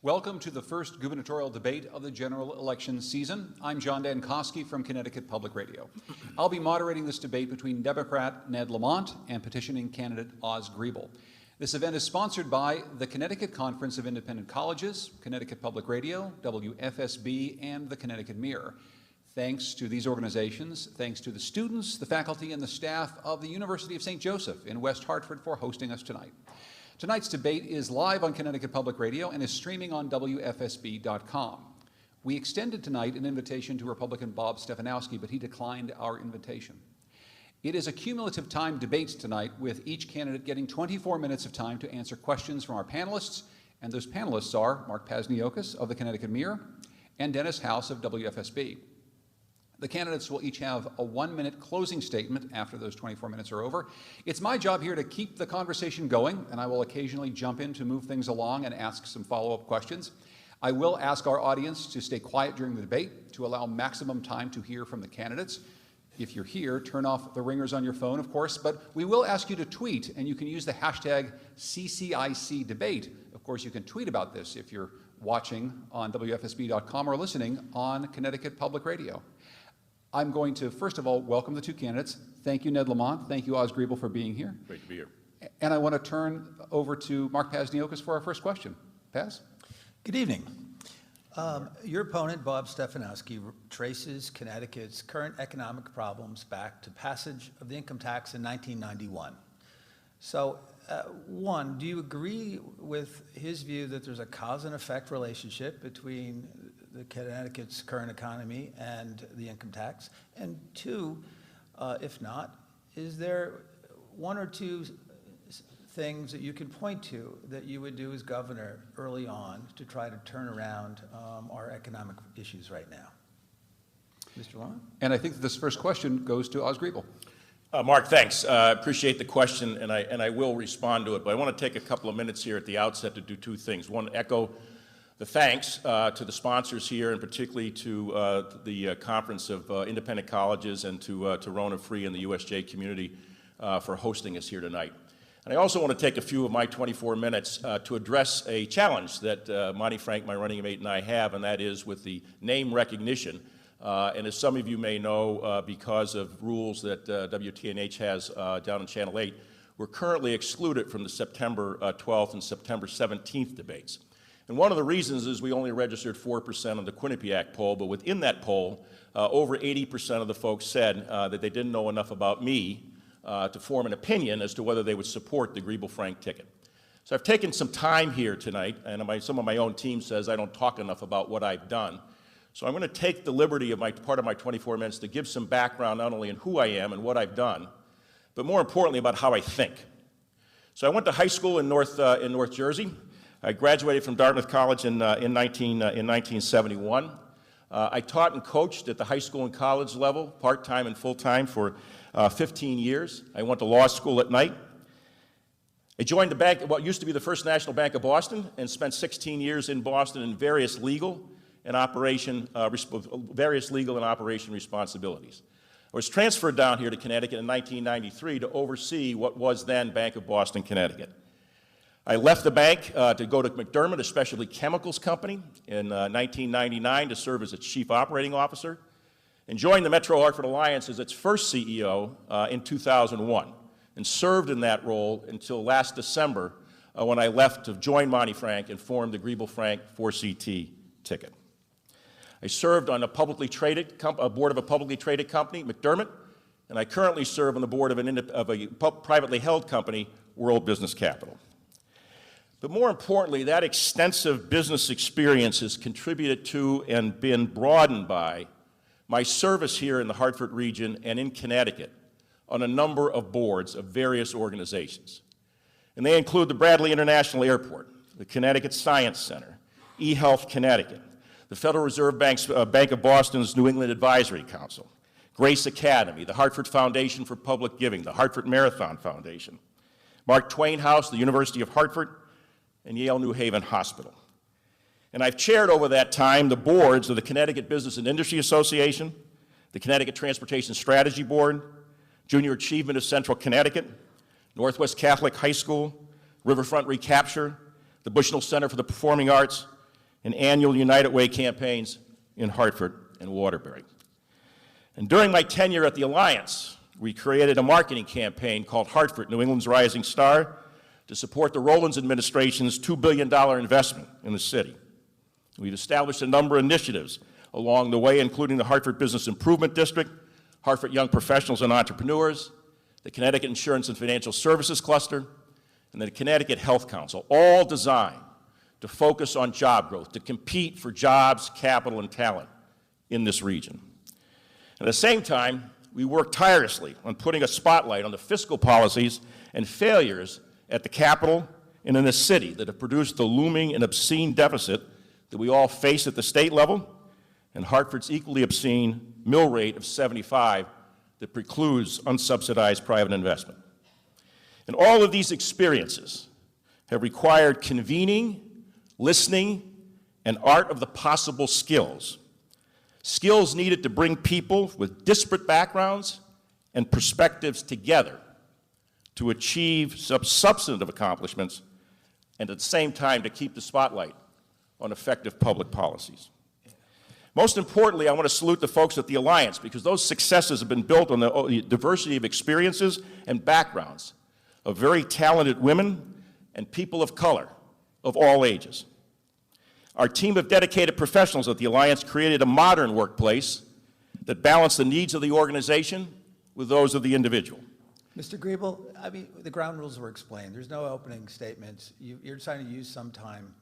Welcome to the first gubernatorial debate of the general election season. I'm John Dankosky from Connecticut Public Radio. I'll be moderating this debate between Democrat Ned Lamont and petitioning candidate Oz Griebel. This event is sponsored by the Connecticut Conference of Independent Colleges, Connecticut Public Radio, WFSB, and the Connecticut Mirror. Thanks to these organizations, thanks to the students, the faculty, and the staff of the University of St. Joseph in West Hartford for hosting us tonight. Tonight's debate is live on Connecticut Public Radio and is streaming on WFSB.com. We extended tonight an invitation to Republican Bob Stefanowski, but he declined our invitation. It is a cumulative time debate tonight, with each candidate getting 24 minutes of time to answer questions from our panelists, and those panelists are Mark Pasniokis of the Connecticut Mirror and Dennis House of WFSB. The candidates will each have a 1-minute closing statement after those 24 minutes are over. It's my job here to keep the conversation going, and I will occasionally jump in to move things along and ask some follow-up questions. I will ask our audience to stay quiet during the debate to allow maximum time to hear from the candidates. If you're here, turn off the ringers on your phone, of course, but we will ask you to tweet, and you can use the hashtag #CCICdebate. Of course, you can tweet about this if you're watching on WFSB.com or listening on Connecticut Public Radio. I'm going to, first of all, welcome the two candidates. Thank you, Ned Lamont. Thank you, Oz Griebel, for being here. Great to be here. And I want to turn over to Mark Pasniokis for our first question. Paz? Good evening. Your opponent, Bob Stefanowski, traces Connecticut's current economic problems back to passage of the income tax in 1991. So, one, do you agree with his view that there's a cause and effect relationship between the Connecticut's current economy and the income tax? And two, if not, is there one or two things that you can point to that you would do as governor early on to try to turn around our economic issues right now? Mr. Long? And I think this first question goes to Oz Griebel. Mark, thanks. Appreciate the question, and I will respond to it. But I want to take a couple of minutes here at the outset to do two things. One, echo the thanks to the sponsors here, and particularly to the Conference of Independent Colleges and to Rona Free and the USJ community for hosting us here tonight. And I also want to take a few of my 24 minutes to address a challenge that Monty Frank, my running mate, and I have, and that is with the name recognition. And as some of you may know, because of rules that WTNH has down in Channel 8, we're currently excluded from the September 12th and September 17th debates. And one of the reasons is we only registered 4% on the Quinnipiac poll, but within that poll, over 80% of the folks said that they didn't know enough about me to form an opinion as to whether they would support the Griebel-Frank ticket. So I've taken some time here tonight, and some of my own team says I don't talk enough about what I've done. So I'm going to take the liberty of part of my 24 minutes to give some background not only on who I am and what I've done, but more importantly about how I think. So I went to high school in North Jersey. I graduated from Dartmouth College in 1971. I taught and coached at the high school and college level, part-time and full-time, for 15 years. I went to law school at night. I joined the bank, what used to be the First National Bank of Boston, and spent 16 years in Boston in various legal and operation responsibilities. I was transferred down here to Connecticut in 1993 to oversee what was then Bank of Boston, Connecticut. I left the bank to go to McDermott, a specialty chemicals company, in 1999 to serve as its chief operating officer, and joined the Metro Hartford Alliance as its first CEO in 2001, and served in that role until last December when I left to join Monty Frank and form the Griebel-Frank 4CT ticket. I served on a board of a publicly traded company, McDermott, and I currently serve on the board of a privately held company, World Business Capital. But more importantly, that extensive business experience has contributed to and been broadened by my service here in the Hartford region and in Connecticut on a number of boards of various organizations. And they include the Bradley International Airport, the Connecticut Science Center, eHealth Connecticut, the Federal Reserve Bank of Boston's New England Advisory Council, Grace Academy, the Hartford Foundation for Public Giving, the Hartford Marathon Foundation, Mark Twain House, the University of Hartford, and Yale New Haven Hospital. And I've chaired over that time the boards of the Connecticut Business and Industry Association, the Connecticut Transportation Strategy Board, Junior Achievement of Central Connecticut, Northwest Catholic High School, Riverfront Recapture, the Bushnell Center for the Performing Arts, and annual United Way campaigns in Hartford and Waterbury. And during my tenure at the Alliance, we created a marketing campaign called Hartford, New England's Rising Star, to support the Rowlands administration's $2 billion investment in the city. We've established a number of initiatives along the way, including the Hartford Business Improvement District, Hartford Young Professionals and Entrepreneurs, the Connecticut Insurance and Financial Services Cluster, and the Connecticut Health Council, all designed to focus on job growth, to compete for jobs, capital, and talent in this region. At the same time, we work tirelessly on putting a spotlight on the fiscal policies and failures at the Capitol and in the city that have produced the looming and obscene deficit that we all face at the state level, and Hartford's equally obscene mill rate of 75 that precludes unsubsidized private investment. And all of these experiences have required convening, listening, and art of the possible skills. Skills needed to bring people with disparate backgrounds and perspectives together to achieve substantive accomplishments, and at the same time to keep the spotlight on effective public policies. Most importantly, I want to salute the folks at the Alliance, because those successes have been built on the diversity of experiences and backgrounds of very talented women and people of color of all ages. Our team of dedicated professionals at the Alliance created a modern workplace that balanced the needs of the organization with those of the individual. Mr. Griebel, I mean, the ground rules were explained. There's no opening statements. You're trying to use some time.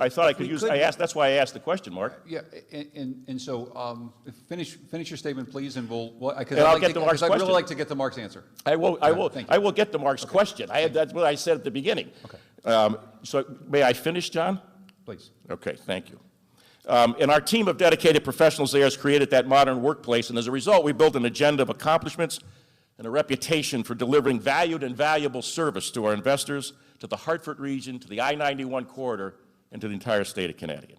I thought I could use, that's why I asked the question, Mark. Yeah, and so finish your statement, please, and I'll get to Mark's I'd really question. like to get to Mark's answer. I will get to Mark's question. That's what I said at the beginning. Okay. So may I finish, John? Please. Okay, thank you. And our team of dedicated professionals there has created that modern workplace, and as a result, we built an agenda of accomplishments and a reputation for delivering valued and valuable service to our investors, to the Hartford region, to the I-91 corridor, and to the entire state of Connecticut.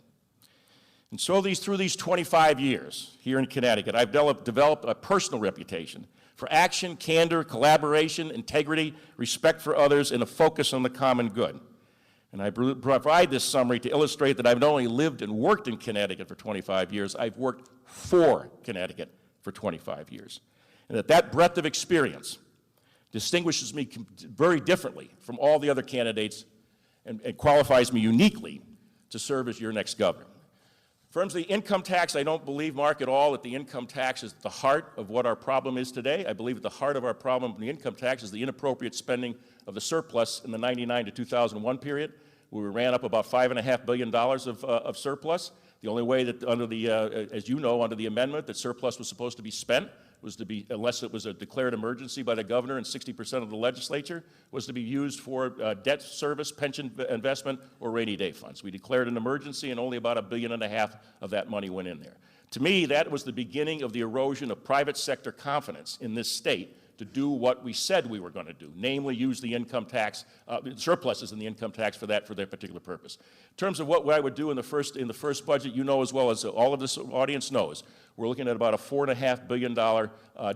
And so through these 25 years here in Connecticut, I've developed a personal reputation for action, candor, collaboration, integrity, respect for others, and a focus on the common good. And I provide this summary to illustrate that I've not only lived and worked in Connecticut for 25 years, I've worked for Connecticut for 25 years. And that breadth of experience distinguishes me very differently from all the other candidates and qualifies me uniquely to serve as your next governor. In terms of the income tax, I don't believe, Mark, at all that the income tax is at the heart of what our problem is today. I believe at the heart of our problem in the income tax is the inappropriate spending of the surplus in the 99 to 2001 period, where we ran up about $5.5 billion of surplus. The only way that under the, as you know, under the amendment, that surplus was supposed to be spent was to be, unless it was a declared emergency by the governor and 60% of the legislature, was to be used for debt service, pension investment, or rainy day funds. We declared an emergency, and only about $1.5 billion of that money went in there. To me, that was the beginning of the erosion of private sector confidence in this state to do what we said we were going to do, namely use the income tax, surpluses in the income tax for that particular purpose. In terms of what I would do in the first budget, you know as well as all of this audience knows, we're looking at about a $4.5 billion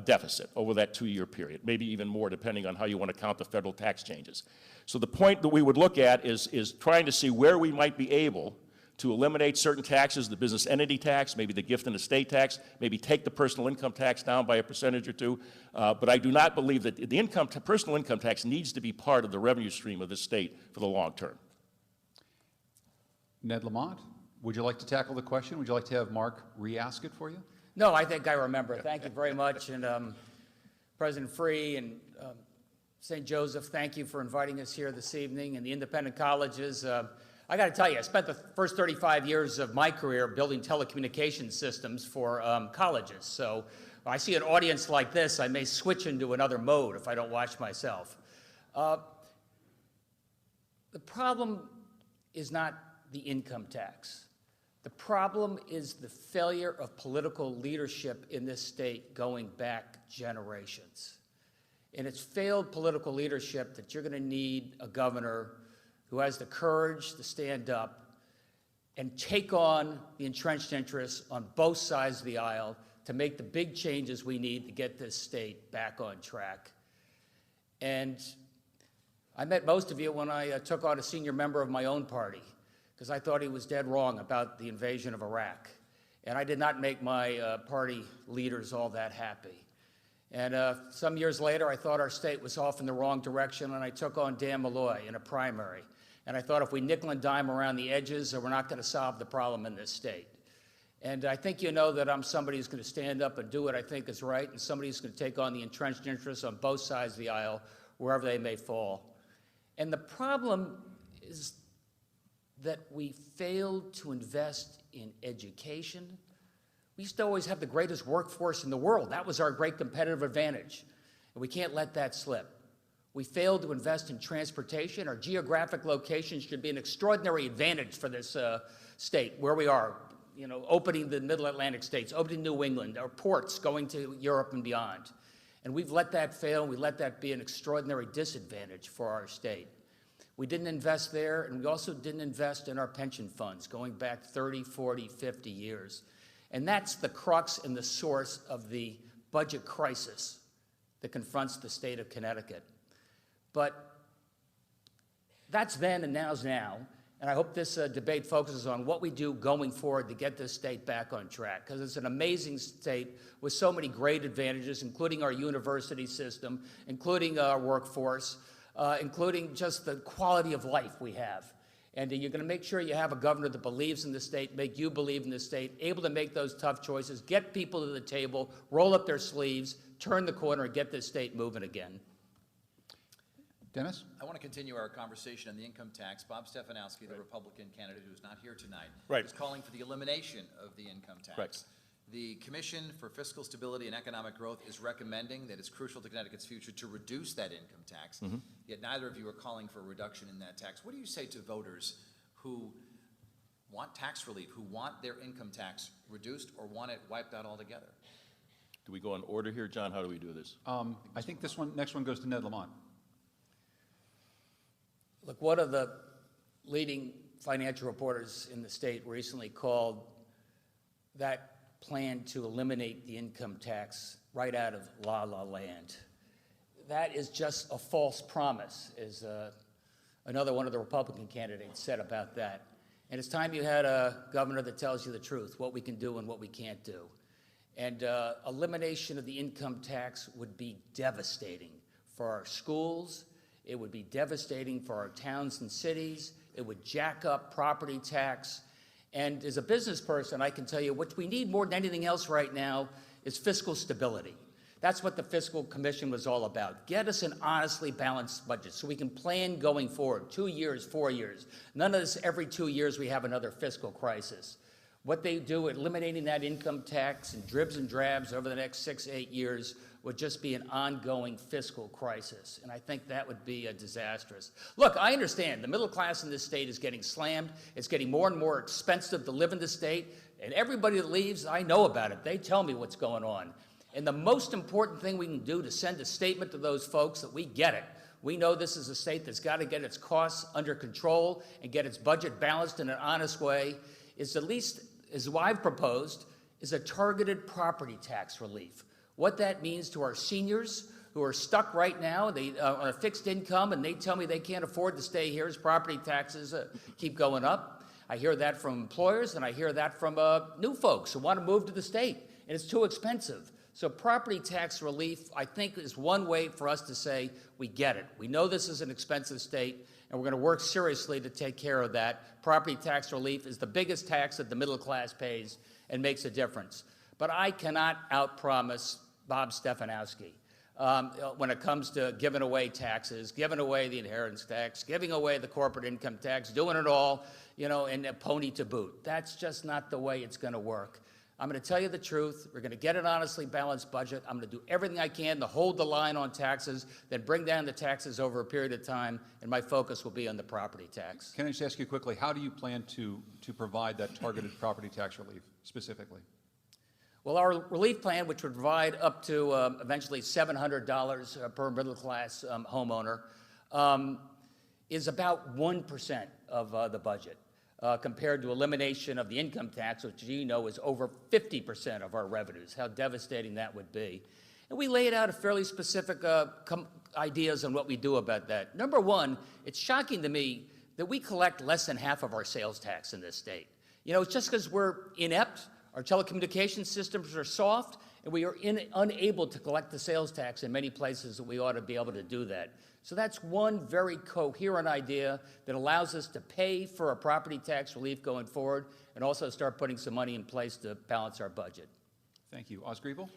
deficit over that 2-year period, maybe even more depending on how you want to count the federal tax changes. So the point that we would look at is trying to see where we might be able to eliminate certain taxes, the business entity tax, maybe the gift and estate tax, maybe take the personal income tax down by a percentage or two. But I do not believe that the personal income tax needs to be part of the revenue stream of this state for the long term. Ned Lamont, would you like to tackle the question? Would you like to have Mark re-ask it for you? No, I think I remember. Thank you very much. And President Free and St. Joseph, thank you for inviting us here this evening, and the independent colleges. I got to tell you, I spent the first 35 years of my career building telecommunications systems for colleges. So when I see an audience like this, I may switch into another mode if I don't watch myself. The problem is not the income tax. The problem is the failure of political leadership in this state going back generations. And it's failed political leadership that you're going to need a governor who has the courage to stand up and take on the entrenched interests on both sides of the aisle to make the big changes we need to get this state back on track. And I met most of you when I took on a senior member of my own party. because I thought he was dead wrong about the invasion of Iraq. And I did not make my party leaders all that happy. And some years later, I thought our state was off in the wrong direction, and I took on Dan Malloy in a primary. And I thought if we nickel and dime around the edges, we're not going to solve the problem in this state. And I think you know that I'm somebody who's going to stand up and do what I think is right, and somebody who's going to take on the entrenched interests on both sides of the aisle, wherever they may fall. And the problem is that we failed to invest in education. We used to always have the greatest workforce in the world. That was our great competitive advantage, and we can't let that slip. We failed to invest in transportation. Our geographic location should be an extraordinary advantage for this state, where we are, you know, opening the Middle Atlantic states, opening New England, our ports going to Europe and beyond. And we've let that fail, and we let that be an extraordinary disadvantage for our state. We didn't invest there, and we also didn't invest in our pension funds going back 30, 40, 50 years. And that's the crux and the source of the budget crisis that confronts the state of Connecticut. But that's then and now's now, and I hope this debate focuses on what we do going forward to get this state back on track, because it's an amazing state with so many great advantages, including our university system, including our workforce, including just the quality of life we have. And you're going to make sure you have a governor that believes in the state, make you believe in the state, able to make those tough choices, get people to the table, roll up their sleeves, turn the corner, and get this state moving again. Dennis? I want to continue our conversation on the income tax. Bob Stefanowski, the Republican candidate who's not here tonight, Right. is calling for the elimination of the income tax. Right. The Commission for Fiscal Stability and Economic Growth is recommending that it's crucial to Connecticut's future to reduce that income tax, yet neither of you are calling for a reduction in that tax. What do you say to voters who want tax relief, who want their income tax reduced or want it wiped out altogether? Do we go in order here, John? How do we do this? I think this next one goes to Ned Lamont. Look, one of the leading financial reporters in the state recently called that plan to eliminate the income tax right out of La La Land. That is just a false promise, as another one of the Republican candidates said about that. And it's time you had a governor that tells you the truth, what we can do and what we can't do. And elimination of the income tax would be devastating for our schools. It would be devastating for our towns and cities. It would jack up property tax. And as a business person, I can tell you what we need more than anything else right now is fiscal stability. That's what the Fiscal Commission was all about. Get us an honestly balanced budget so we can plan going forward, 2 years, 4 years. None of this every 2 years we have another fiscal crisis. What they do, eliminating that income tax in dribs and drabs over the next 6, 8 years would just be an ongoing fiscal crisis, and I think that would be disastrous. Look, I understand the middle class in this state is getting slammed. It's getting more and more expensive to live in the state, and everybody that leaves, I know about it. They tell me what's going on. And the most important thing we can do to send a statement to those folks that we get it. We know this is a state that's got to get its costs under control and get its budget balanced in an honest way, is at least, as I've proposed, is a targeted property tax relief. What that means to our seniors who are stuck right now on a fixed income, and they tell me they can't afford to stay here as property taxes keep going up. I hear that from employers, and I hear that from new folks who want to move to the state, and it's too expensive. So property tax relief, I think, is one way for us to say, we get it. We know this is an expensive state, and we're going to work seriously to take care of that. Property tax relief is the biggest tax that the middle class pays and makes a difference. But I cannot outpromise Bob Stefanowski when it comes to giving away taxes, giving away the inheritance tax, giving away the corporate income tax, doing it all, you know, and a pony to boot. That's just not the way it's going to work. I'm going to tell you the truth. We're going to get an honestly balanced budget. I'm going to do everything I can to hold the line on taxes, then bring down the taxes over a period of time, and my focus will be on the property tax. Can I just ask you quickly, how do you plan to provide that targeted property tax relief specifically? Well, our relief plan, which would provide up to eventually $700 per middle-class homeowner, is about 1% of the budget, compared to elimination of the income tax, which you know is over 50% of our revenues, how devastating that would be. And we laid out a fairly specific ideas on what we do about that. Number one, it's shocking to me that we collect less than half of our sales tax in this state. You know, it's just because we're inept, our telecommunications systems are soft, and we are unable to collect the sales tax in many places that we ought to be able to do that. So that's one very coherent idea that allows us to pay for a property tax relief going forward and also start putting some money in place to balance our budget. Thank you. Oz Griebel?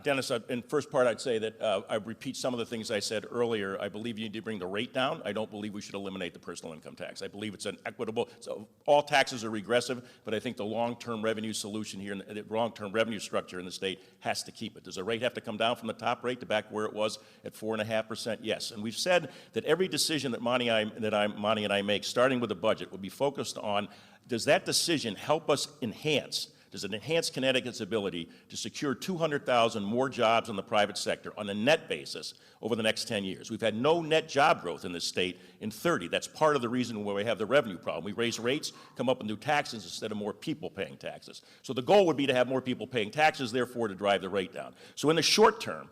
Dennis, in first part, I'd say that I repeat some of the things I said earlier. I believe you need to bring the rate down. I don't believe we should eliminate the personal income tax. I believe it's an equitable, so all taxes are regressive, but I think the long-term revenue solution here, and the long-term revenue structure in the state has to keep it. Does the rate have to come down from the top rate to back where it was at 4.5%? Yes. And we've said that every decision that Monty and I make, starting with the budget, will be focused on, does that decision help us enhance? Does it enhance Connecticut's ability to secure 200,000 more jobs in the private sector on a net basis over the next 10 years? We've had no net job growth in this state in 30. That's part of the reason why we have the revenue problem. We raise rates, come up with new taxes instead of more people paying taxes. So the goal would be to have more people paying taxes, therefore to drive the rate down. So in the short term,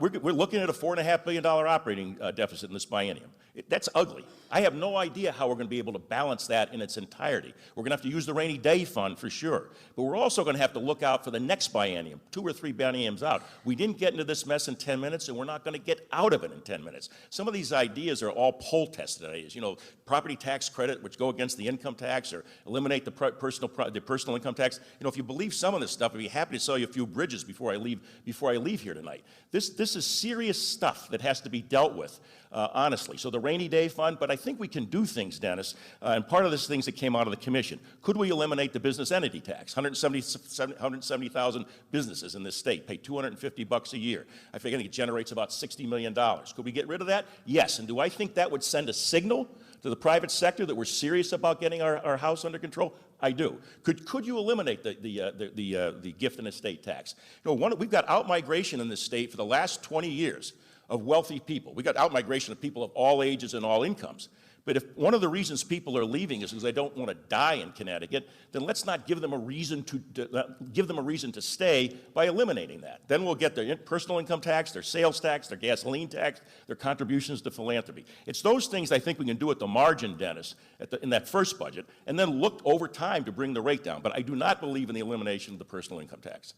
we're looking at a $4.5 billion operating deficit in this biennium. That's ugly. I have no idea how we're going to be able to balance that in its entirety. We're going to have to use the rainy day fund for sure. But we're also going to have to look out for the next biennium, 2 or 3 bienniums out. We didn't get into this mess in 10 minutes, and we're not going to get out of it in 10 minutes. Some of these ideas are all poll-tested ideas. You know, property tax credit, which go against the income tax, or eliminate the personal income tax. You know, if you believe some of this stuff, I'd be happy to sell you a few bridges before I leave here tonight. This is serious stuff that has to be dealt with, honestly. So the rainy day fund, but I think we can do things, Dennis, and part of this things that came out of the commission. Could we eliminate the business entity tax? 170,000 businesses in this state pay $250 a year. I think it generates about $60 million. Could we get rid of that? Yes. And do I think that would send a signal to the private sector that we're serious about getting our house under control? I do. Could you eliminate the gift and estate tax? You know, we've got out-migration in this state for the last 20 years of wealthy people. We got out-migration of people of all ages and all incomes. But if one of the reasons people are leaving is because they don't want to die in Connecticut, then let's not give them a reason to stay by eliminating that. Then we'll get their personal income tax, their sales tax, their gasoline tax, their contributions to philanthropy. It's those things I think we can do at the margin, Dennis, in that first budget, and then look over time to bring the rate down. But I do not believe in the elimination of the personal income tax.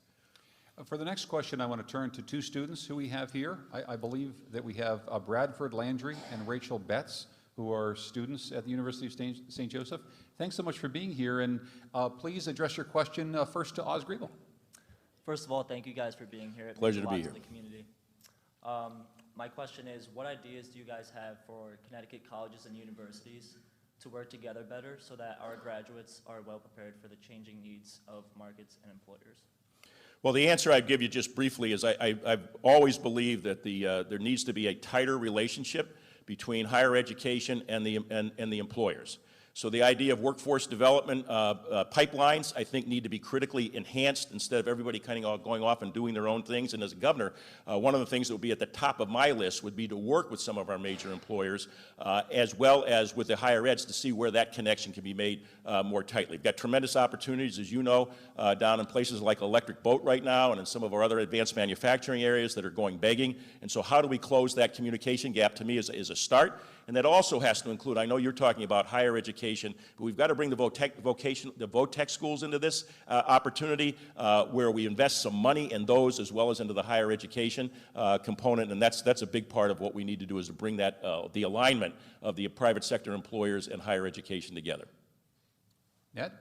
For the next question, I want to turn to 2 students who we have here. I believe that we have Bradford Landry and Rachel Betts, who are students at the University of St. Joseph. Thanks so much for being here, and please address your question first to Oz Griebel. First of all, thank you guys for being here. It Pleasure means to a be lot here. the community. My question is, what ideas do you guys have for Connecticut colleges and universities to work together better so that our graduates are well prepared for the changing needs of markets and employers? Well, the answer I'd give you just briefly is I've always believed that there needs to be a tighter relationship between higher education and the employers. So the idea of workforce development pipelines, I think, need to be critically enhanced instead of everybody kind of all going off and doing their own things. And as a governor, one of the things that would be at the top of my list would be to work with some of our major employers, as well as with the higher eds, to see where that connection can be made more tightly. We've got tremendous opportunities, as you know, down in places like Electric Boat right now, and in some of our other advanced manufacturing areas that are going begging. And so how do we close that communication gap, to me, is a start. And that also has to include, I know you're talking about higher education, but we've got to bring the VOTEC schools into this opportunity, where we invest some money in those as well as into the higher education component. And that's a big part of what we need to do, is to bring that, the alignment of the private sector employers and higher education together. Ned?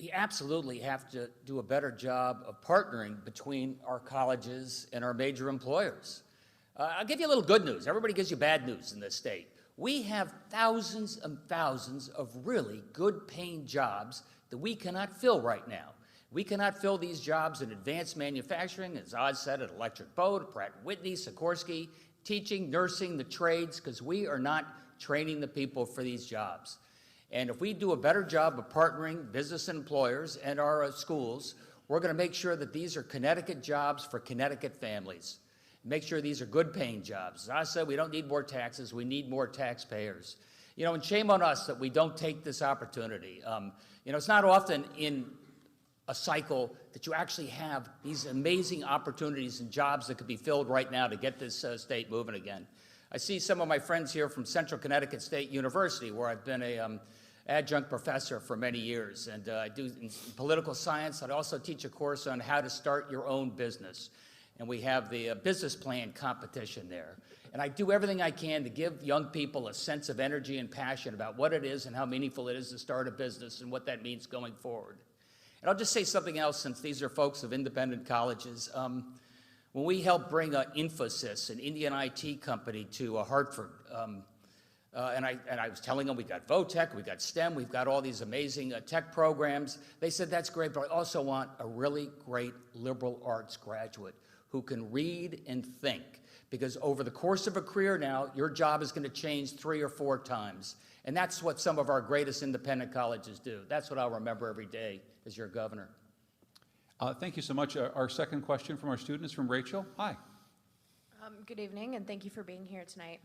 We absolutely have to do a better job of partnering between our colleges and our major employers. I'll give you a little good news. Everybody gives you bad news in this state. We have thousands and thousands of really good-paying jobs that we cannot fill right now. We cannot fill these jobs in advanced manufacturing, as Oz said, at Electric Boat, Pratt & Whitney, Sikorsky, teaching, nursing, the trades, because we are not training the people for these jobs. And if we do a better job of partnering business and employers and our schools, we're going to make sure that these are Connecticut jobs for Connecticut families. Make sure these are good-paying jobs. As I said, we don't need more taxes. We need more taxpayers. You know, and shame on us that we don't take this opportunity. You know, it's not often in a cycle that you actually have these amazing opportunities and jobs that could be filled right now to get this state moving again. I see some of my friends here from Central Connecticut State University, where I've been a adjunct professor for many years, and I do in political science. I also teach a course on how to start your own business, and we have the business plan competition there. And I do everything I can to give young people a sense of energy and passion about what it is and how meaningful it is to start a business and what that means going forward. And I'll just say something else, since these are folks of independent colleges. When we helped bring Infosys, an Indian IT company, to Hartford, and I was telling them we got VOTEC, we got STEM, we've got all these amazing tech programs. They said, that's great, but I also want a really great liberal arts graduate who can read and think. Because over the course of a career now, your job is going to change 3 or 4 times. And that's what some of our greatest independent colleges do. That's what I'll remember every day as your governor. Thank you so much. Our second question from our student is from Rachel. Hi. Good evening, and thank you for being here tonight.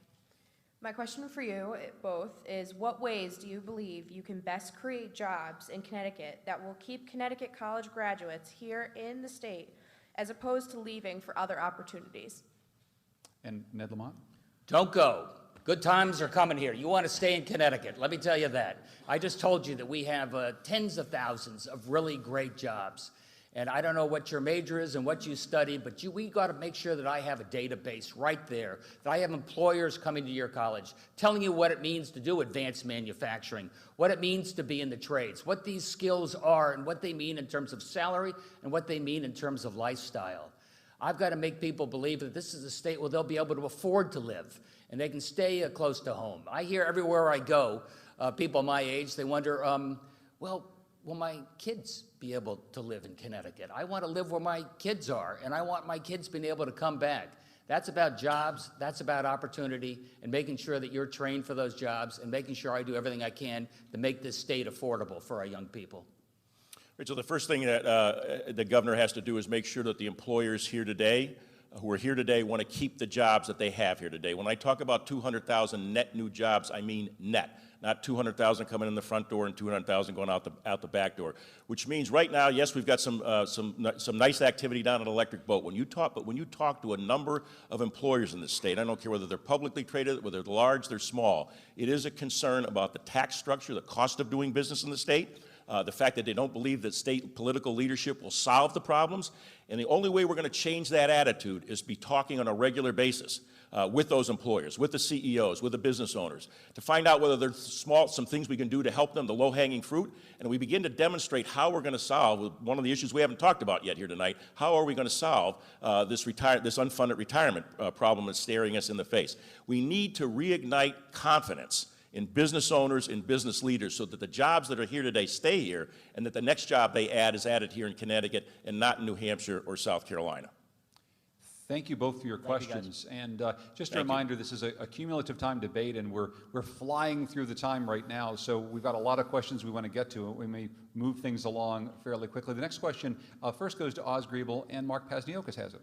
My question for you both is, what ways do you believe you can best create jobs in Connecticut that will keep Connecticut college graduates here in the state, as opposed to leaving for other opportunities? And Ned Lamont? Don't go. Good times are coming here. You want to stay in Connecticut. Let me tell you that. I just told you that we have tens of thousands of really great jobs. And I don't know what your major is and what you studied, but we got to make sure that I have a database right there, that I have employers coming to your college, telling you what it means to do advanced manufacturing, what it means to be in the trades, what these skills are and what they mean in terms of salary and what they mean in terms of lifestyle. I've got to make people believe that this is a state where they'll be able to afford to live and they can stay close to home. I hear everywhere I go, people my age, they wonder, well, will my kids be able to live in Connecticut? I want to live where my kids are, and I want my kids being able to come back. That's about jobs, that's about opportunity, and making sure that you're trained for those jobs, and making sure I do everything I can to make this state affordable for our young people. Rachel, the first thing that the governor has to do is make sure that the employers here today, who are here today, want to keep the jobs that they have here today. When I talk about 200,000 net new jobs, I mean net, not 200,000 coming in the front door and 200,000 going out the back door. Which means right now, yes, we've got some nice activity down at Electric Boat. When you talk to a number of employers in this state, I don't care whether they're publicly traded, whether they're large, they're small, it is a concern about the tax structure, the cost of doing business in the state. The fact that they don't believe that state political leadership will solve the problems. And the only way we're going to change that attitude is be talking on a regular basis with those employers, with the CEOs, with the business owners, to find out whether there's some things we can do to help them, the low-hanging fruit, and we begin to demonstrate how we're going to solve one of the issues we haven't talked about yet here tonight. How are we going to solve this unfunded retirement problem that's staring us in the face? We need to reignite confidence in business owners and business leaders so that the jobs that are here today stay here and that the next job they add is added here in Connecticut and not in New Hampshire or South Carolina. Thank you both for your questions. And just a reminder, this is a cumulative time debate, and we're flying through the time right now. So we've got a lot of questions we want to get to. We may move things along fairly quickly. The next question first goes to Oz Griebel, and Mark Pasniokis has it.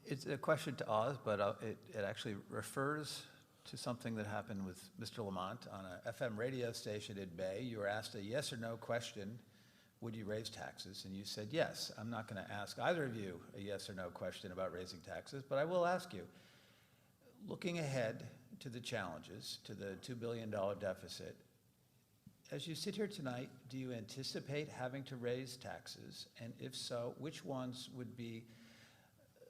It's a question to Oz, but it actually refers to something that happened with Mr. Lamont on a FM radio station in Bay. You were asked a yes or no question, would you raise taxes? And you said yes. I'm not going to ask either of you a yes or no question about raising taxes, but I will ask you, looking ahead to the challenges, to the $2 billion deficit, as you sit here tonight, do you anticipate having to raise taxes? And if so, which ones would be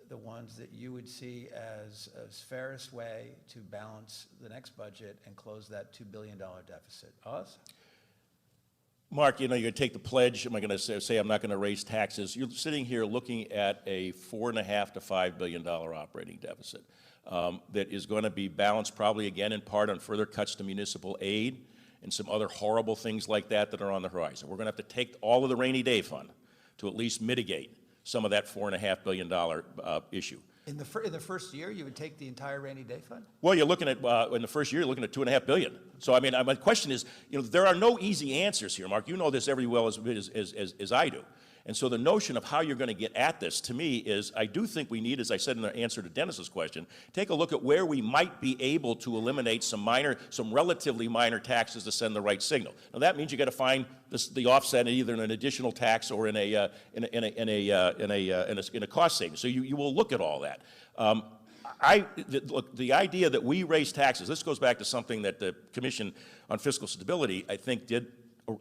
the ones that you would see as fairest way to balance the next budget and close that $2 billion deficit? Oz? Mark, you're going to take the pledge. Am I going to say I'm not going to raise taxes? You're sitting here looking at a $4.5 to $5 billion operating deficit that is going to be balanced probably again in part on further cuts to municipal aid and some other horrible things like that are on the horizon. We're going to have to take all of the rainy day fund to at least mitigate some of that $4.5 billion issue. In the first year, you would take the entire rainy day fund? Well, you're looking at, in the first year, you're looking at $2.5 billion. So, I mean, my question is, there are no easy answers here, Mark. You know this every well as I do. And so the notion of how you're going to get at this, to me, is I do think we need, as I said in the answer to Dennis's question, take a look at where we might be able to eliminate some relatively minor taxes to send the right signal. Now that means you got to find the offset either in an additional tax or in a cost saving. So you will look at all that. Look, the idea that we raise taxes, this goes back to something that the Commission on Fiscal Stability, I think, did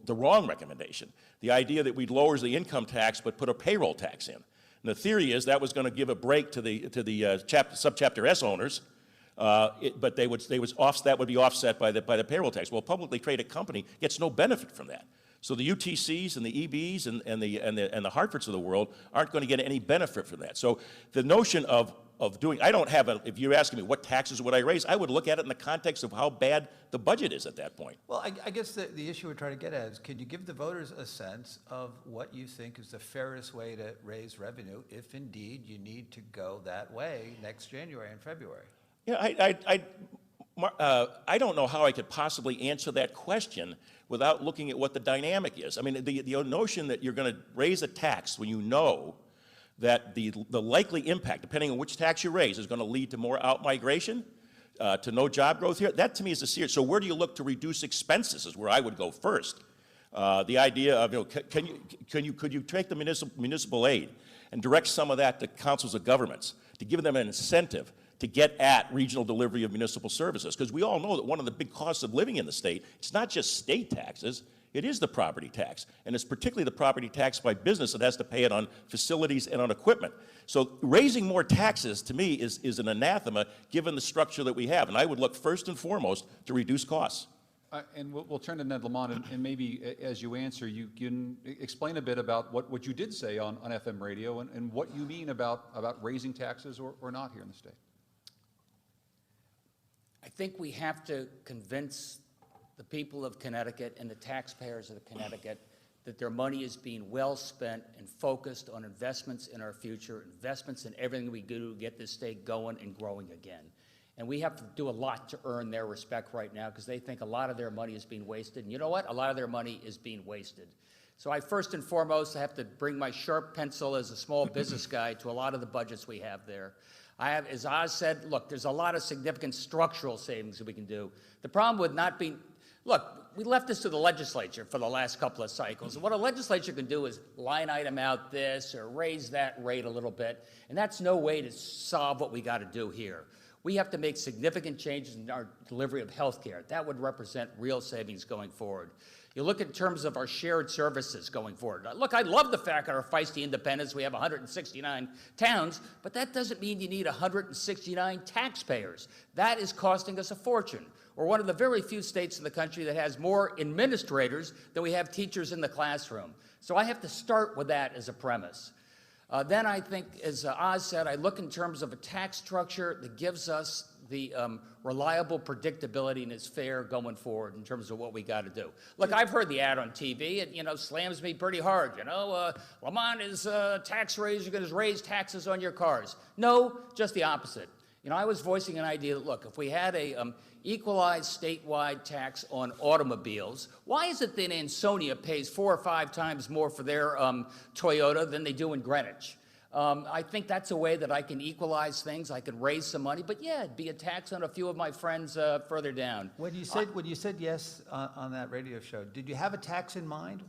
the wrong recommendation. The idea that we'd lower the income tax but put a payroll tax in. And the theory is that was going to give a break to the subchapter S owners, but that would be offset by the payroll tax. Well, a publicly traded company gets no benefit from that. So the UTCs and the EBs and the Hartfords of the world aren't going to get any benefit from that. So the notion of doing, if you're asking me what taxes would I raise, I would look at it in the context of how bad the budget is at that point. Well, I guess the issue we're trying to get at is, could you give the voters a sense of what you think is the fairest way to raise revenue if indeed you need to go that way next January and February? Yeah, I don't know how I could possibly answer that question without looking at what the dynamic is. I mean, the notion that you're going to raise a tax when you know that the likely impact, depending on which tax you raise, is going to lead to more out-migration, to no job growth here, that to me is the serious. So where do you look to reduce expenses is where I would go first. The idea of, could you take the municipal aid and direct some of that to councils of governments to give them an incentive to get at regional delivery of municipal services? Because we all know that one of the big costs of living in the state, it's not just state taxes, it is the property tax. And it's particularly the property tax by business that has to pay it on facilities and on equipment. So raising more taxes, to me, is an anathema given the structure that we have. And I would look first and foremost to reduce costs. And we'll turn to Ned Lamont, and maybe as you answer, you can explain a bit about what you did say on FM radio and what you mean about raising taxes or not here in the state. I think we have to convince the people of Connecticut and the taxpayers of Connecticut that their money is being well spent and focused on investments in our future, investments in everything we do to get this state going and growing again. And we have to do a lot to earn their respect right now because they think a lot of their money is being wasted. And you know what? A lot of their money is being wasted. So I first and foremost have to bring my sharp pencil as a small business guy to a lot of the budgets we have there. I have, as Oz said, look, there's a lot of significant structural savings that we can do. The problem would not be, look, we left this to the legislature for the last couple of cycles. And what a legislature can do is line item out this or raise that rate a little bit. And that's no way to solve what we got to do here. We have to make significant changes in our delivery of health care. That would represent real savings going forward. You look in terms of our shared services going forward. Look, I love the fact that our feisty independents, we have 169 towns, but that doesn't mean you need 169 taxpayers. That is costing us a fortune. We're one of the very few states in the country that has more administrators than we have teachers in the classroom. So I have to start with that as a premise. Then I think, as Oz said, I look in terms of a tax structure that gives us the reliable predictability and is fair going forward in terms of what we got to do. Look, I've heard the ad on TV. It, slams me pretty hard. Lamont is tax raise. You're going to raise taxes on your cars. No, just the opposite. I was voicing an idea that, look, if we had a equalized statewide tax on automobiles, why is it that Ansonia pays 4 or 5 times more for their Toyota than they do in Greenwich? I think that's a way that I can equalize things. I can raise some money, but yeah, it'd be a tax on a few of my friends further down. When you said yes on that radio show, did you have a tax in mind?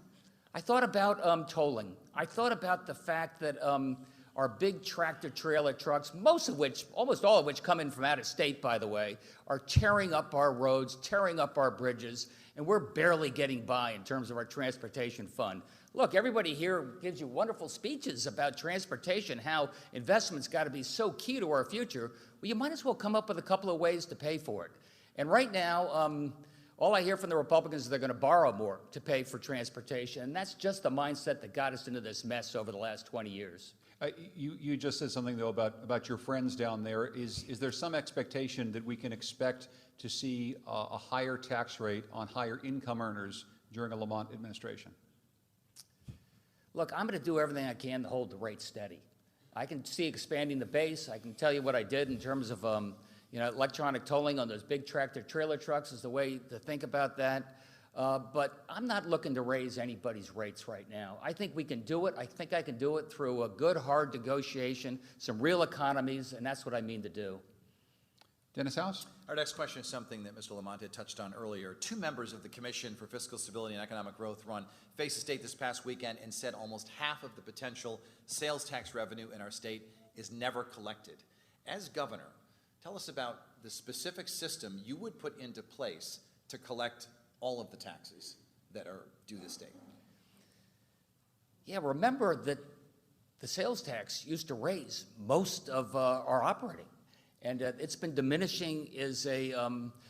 I thought about tolling. I thought about the fact that our big tractor trailer trucks, almost all of which come in from out of state, by the way, are tearing up our roads, tearing up our bridges, and we're barely getting by in terms of our transportation fund. Look, everybody here gives you wonderful speeches about transportation, how investment's got to be so key to our future. Well, you might as well come up with a couple of ways to pay for it. And right now, all I hear from the Republicans is they're going to borrow more to pay for transportation, and that's just the mindset that got us into this mess over the last 20 years. You just said something, though, about your friends down there. Is there some expectation that we can expect to see a higher tax rate on higher income earners during a Lamont administration? Look, I'm going to do everything I can to hold the rate steady. I can see expanding the base. I can tell you what I did in terms of electronic tolling on those big tractor trailer trucks is the way to think about that. But I'm not looking to raise anybody's rates right now. I think we can do it. I think I can do it through a good, hard negotiation, some real economies, and that's what I mean to do. Dennis House? Our next question is something that Mr. Lamont had touched on earlier. 2 members of the Commission for Fiscal Stability and Economic Growth faced a state this past weekend and said almost half of the potential sales tax revenue in our state is never collected. As governor, Tell us about the specific system you would put into place to collect all of the taxes that are due the state. Yeah, remember that the sales tax used to raise most of our operating, and it's been diminishing as a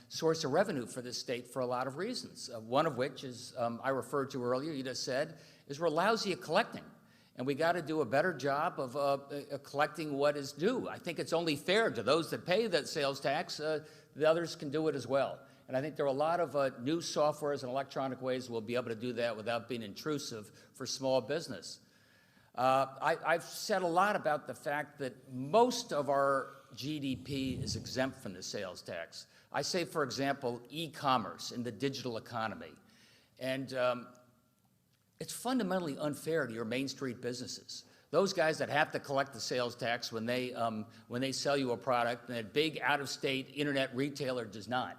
source of revenue for the state for a lot of reasons, one of which is, I referred to earlier, you just said, is we're lousy at collecting. And we got to do a better job of collecting what is due. I think it's only fair to those that pay that sales tax, the others can do it as well. And I think there are a lot of new softwares and electronic ways we'll be able to do that without being intrusive for small business. I've said a lot about the fact that most of our GDP is exempt from the sales tax. I say, for example, e-commerce in the digital economy. And it's fundamentally unfair to your Main Street businesses. Those guys that have to collect the sales tax when they sell you a product, and a big out-of-state internet retailer does not.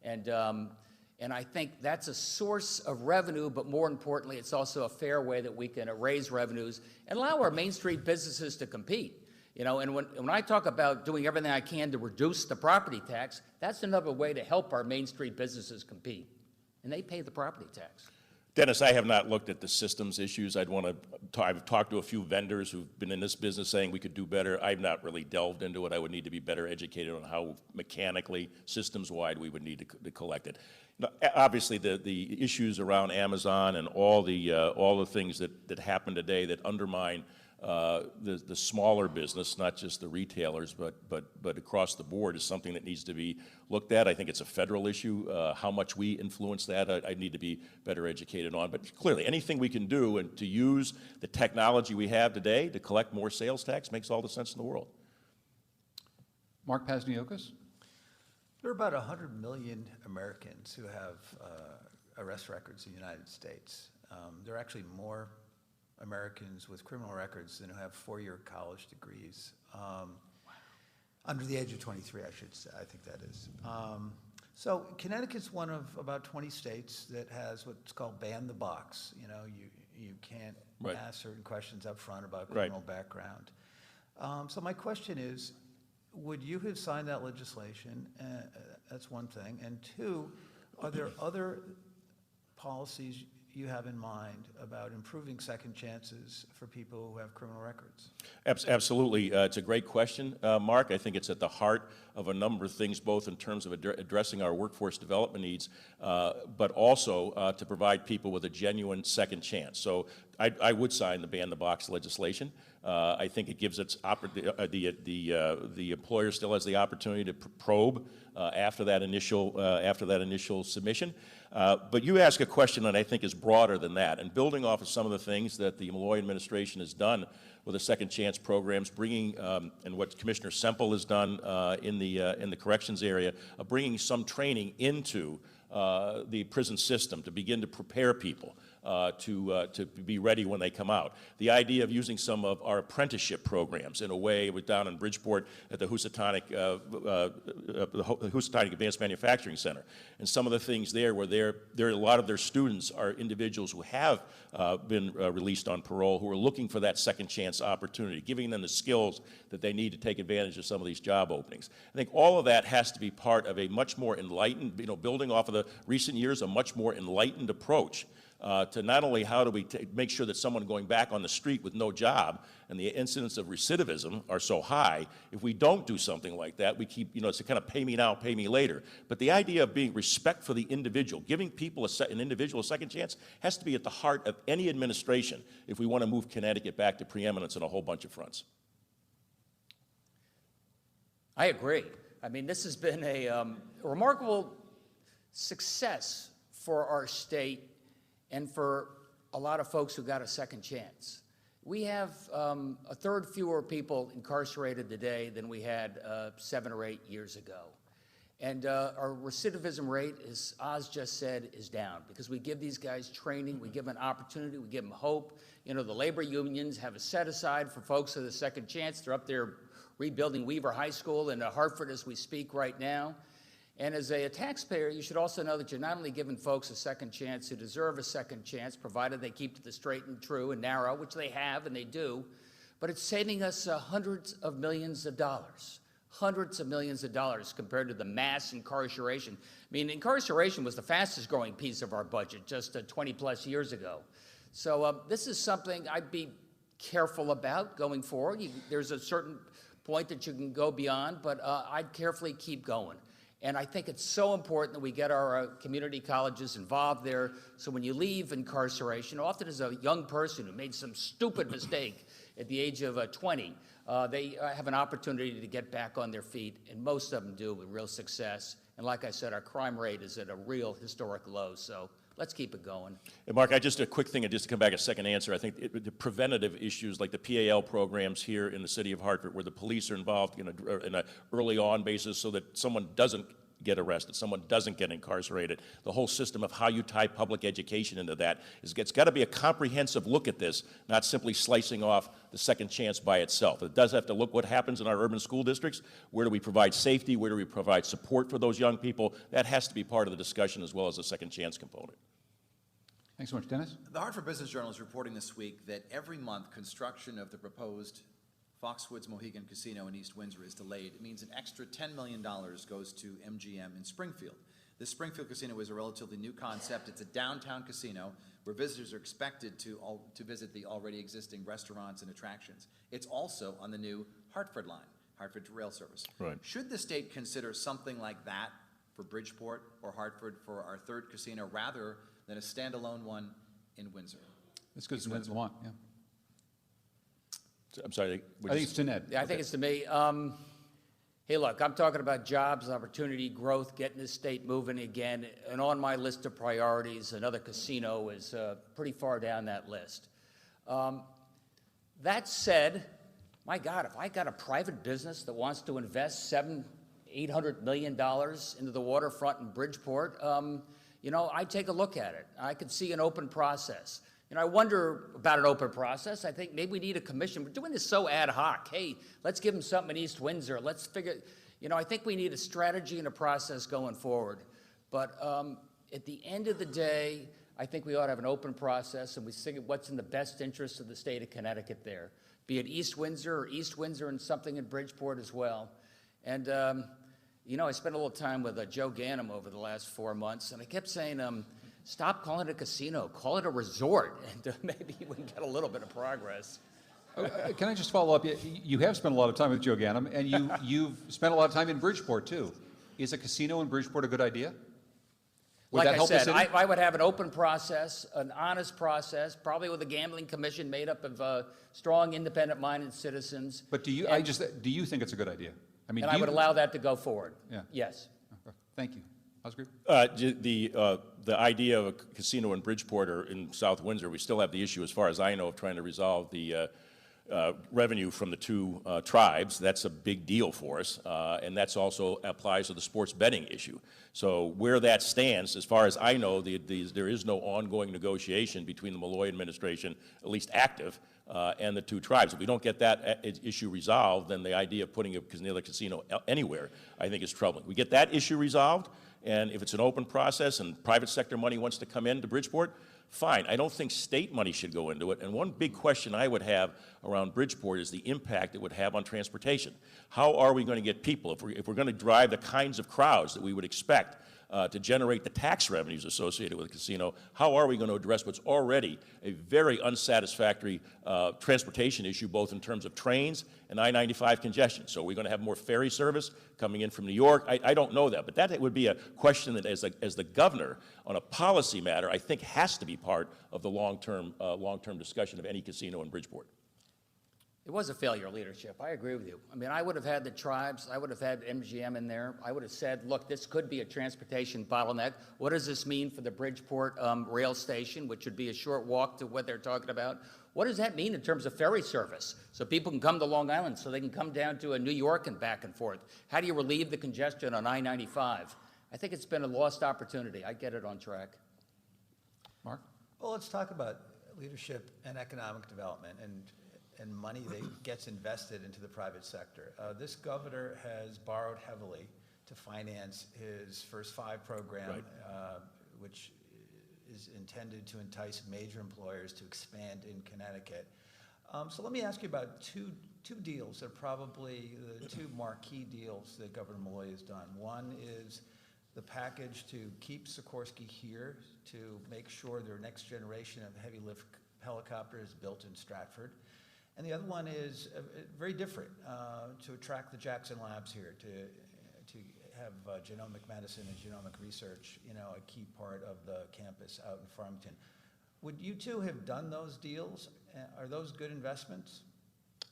And I think that's a source of revenue, but more importantly, it's also a fair way that we can raise revenues and allow our Main Street businesses to compete. You know, and when I talk about doing everything I can to reduce the property tax, that's another way to help our Main Street businesses compete. And they pay the property tax. Dennis, I have not looked at the systems issues. I've talked to a few vendors who've been in this business saying we could do better. I've not really delved into it. I would need to be better educated on how mechanically, systems-wide, we would need to collect it. Now, obviously, the issues around Amazon and all the things that happen today that undermine the smaller business, not just the retailers, but across the board, is something that needs to be looked at. I think it's a federal issue. How much we influence that, I need to be better educated on. But clearly, anything we can do and to use the technology we have today to collect more sales tax makes all the sense in the world. Mark Pasniokis? There are about 100 million Americans who have arrest records in the United States. There are actually more Americans with criminal records than who have four-year college degrees. Under the age of 23, I should say, I think that is. So Connecticut's one of about 20 states that has what's called ban the box. You know, you can't ask certain questions up front about criminal background. So my question is, would you have signed that legislation? That's one thing. And two, are there other policies you have in mind about improving second chances for people who have criminal records? Absolutely. It's a great question, Mark. I think it's at the heart of a number of things, both in terms of addressing our workforce development needs, but also to provide people with a genuine second chance. So I would sign the ban the box legislation. I think it gives its the employer still has the opportunity to probe after that initial submission. But you ask a question that I think is broader than that, and building off of some of the things that the Malloy administration has done with the second chance programs, bringing and what Commissioner Semple has done in the corrections area, bringing some training into the prison system to begin to prepare people to be ready when they come out. The idea of using some of our apprenticeship programs in a way, we're down in Bridgeport at the Housatonic Advanced Manufacturing Center, and some of the things there where a lot of their students are individuals who have been released on parole, who are looking for that second chance opportunity, giving them the skills that they need to take advantage of some of these job openings. I think all of that has to be part of a much more enlightened, building off of the recent years, a much more enlightened approach to not only how do we make sure that someone going back on the street with no job and the incidence of recidivism are so high. If we don't do something like that, we keep, it's a kind of pay me now, pay me later. But the idea of being respect for the individual, giving people an individual a second chance, has to be at the heart of any administration if we want to move Connecticut back to preeminence on a whole bunch of fronts. I agree. I mean, this has been a remarkable success for our state and for a lot of folks who got a second chance. We have a third fewer people incarcerated today than we had 7 or 8 years ago. And our recidivism rate, as Oz just said, is down because we give these guys training, we give them an opportunity, we give them hope. The labor unions have a set aside for folks with a second chance. They're up there rebuilding Weaver High School in Hartford as we speak right now. And as a taxpayer, you should also know that you're not only giving folks a second chance who deserve a second chance, provided they keep to the straight and true and narrow, which they have and they do, but it's saving us hundreds of millions of dollars Hundreds of millions of dollars compared to the mass incarceration. I mean, incarceration was the fastest growing piece of our budget just 20 plus years ago. So this is something I'd be careful about going forward. There's a certain point that you can go beyond, but I'd carefully keep going. And I think it's so important that we get our community colleges involved there, so when you leave incarceration, often as a young person who made some stupid mistake at the age of 20, they have an opportunity to get back on their feet, and most of them do with real success. And like I said, our crime rate is at a real historic low, so let's keep it going. And Mark, just a quick thing, and just to come back a second answer, I think the preventative issues like the PAL programs here in the city of Hartford, where the police are involved in a early on basis so that someone doesn't get arrested, someone doesn't get incarcerated. The whole system of how you tie public education into that it's got to be a comprehensive look at this, not simply slicing off the second chance by itself. It does have to look what happens in our urban school districts. Where do we provide safety? Where do we provide support for those young people? That has to be part of the discussion as well as the second chance component. Thanks so much. Dennis? The Hartford Business Journal is reporting this week that every month construction of the proposed Foxwoods Mohegan Casino in East Windsor is delayed. It means an extra $10 million goes to MGM in Springfield. This Springfield casino is a relatively new concept. It's a downtown casino where visitors are expected to visit the already existing restaurants and attractions. It's also on the new Hartford line, Hartford rail service. Right. Should the state consider something like that for Bridgeport or Hartford for our third casino rather than a standalone one in Windsor? This goes to Lamont, yeah. I'm sorry. I think it's to Ned. Yeah, I think it's to me. Hey, look, I'm talking about jobs, opportunity, growth, getting this state moving again. And on my list of priorities, another casino is pretty far down that list. That said, my God, if I got a private business that wants to invest $800 million into the waterfront in Bridgeport, I'd take a look at it. I could see an open process. I wonder about an open process. I think maybe we need a commission. We're doing this so ad hoc. Hey, let's give them something in East Windsor. Let's figure, I think we need a strategy and a process going forward. But at the end of the day, I think we ought to have an open process, and we see what's in the best interest of the state of Connecticut there, be it East Windsor and something in Bridgeport as well. And, I spent a little time with Joe Ganim over the last 4 months, and I kept saying, stop calling it a casino, call it a resort, and maybe we can get a little bit of progress. Can I just follow up? You have spent a lot of time with Joe Ganim, and you've spent a lot of time in Bridgeport, too. Is a casino in Bridgeport a good idea? Would that help the city? I would have an open process, an honest process, probably with a gambling commission made up of strong, independent-minded citizens. But do you think it's a good idea? I would allow that to go forward. Yeah. Yes. Okay. Thank you. Osgood? The idea of a casino in Bridgeport or in South Windsor, we still have the issue, as far as I know, of trying to resolve the revenue from the two tribes. That's a big deal for us, and that's also applies to the sports betting issue. So where that stands, as far as I know, there is no ongoing negotiation between the Malloy administration, at least active, and the two tribes. If we don't get that issue resolved, then the idea of putting another casino anywhere, I think, is troubling. We get that issue resolved, and if it's an open process and private sector money wants to come into Bridgeport, fine. I don't think state money should go into it. And one big question I would have around Bridgeport is the impact it would have on transportation. How are we going to get people, if we're going to drive the kinds of crowds that we would expect to generate the tax revenues associated with a casino, how are we going to address what's already a very unsatisfactory transportation issue, both in terms of trains and I-95 congestion? So are we going to have more ferry service coming in from New York? I don't know that, but that would be a question that as the governor on a policy matter, I think has to be part of the long-term discussion of any casino in Bridgeport. It was a failure of leadership. I agree with you. I would have had the tribes. I would have had MGM in there. I would have said, look, this could be a transportation bottleneck. What does this mean for the Bridgeport rail station, which would be a short walk to what they're talking about? What does that mean in terms of ferry service? So people can come to Long Island, so they can come down to New York and back and forth. How do you relieve the congestion on I-95? I think it's been a lost opportunity. I get it on track. Mark? Well, let's talk about leadership and economic development and money that gets invested into the private sector. This governor has borrowed heavily to finance his First Five program, right. Which is intended to entice major employers to expand in Connecticut. So let me ask you about two two deals that are probably the two marquee deals that Governor Malloy has done. One is the package to keep Sikorsky here to make sure their next generation of heavy lift helicopter is built in Stratford. And the other one is very different, to attract the Jackson Labs here, to have genomic medicine and genomic research, a key part of the campus out in Farmington. Would you two have done those deals? Are those good investments?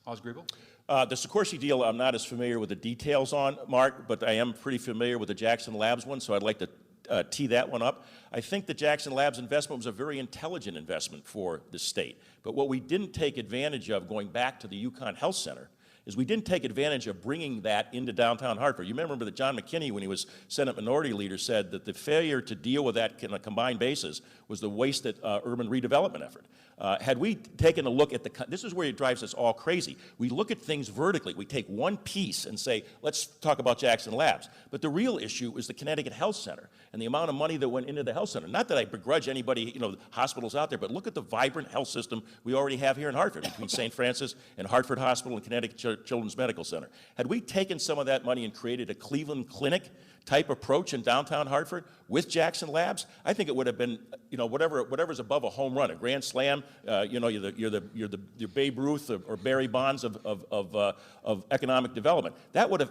Oz Griebel? The Sikorsky deal, I'm not as familiar with the details on, Mark, but I am pretty familiar with the Jackson Labs one, so I'd like to tee that one up. I think the Jackson Labs investment was a very intelligent investment for the state. But what we didn't take advantage of, going back to the UConn Health Center, is we didn't take advantage of bringing that into downtown Hartford. You remember that John McKinney, when he was Senate Minority Leader, said that the failure to deal with that on a combined basis was the wasted urban redevelopment effort. Had we taken a look at this is where it drives us all crazy. We look at things vertically. We take one piece and say, let's talk about Jackson Labs. But the real issue is the Connecticut Health Center and the amount of money that went into the health center. Not that I begrudge anybody, hospitals out there, but look at the vibrant health system we already have here in Hartford between St. Francis and Hartford Hospital and Connecticut Children's Medical Center. Had we taken some of that money and created a Cleveland Clinic type approach in downtown Hartford with Jackson Labs, I think it would have been, whatever's above a home run, a grand slam. You're the Babe Ruth or Barry Bonds of economic development. That would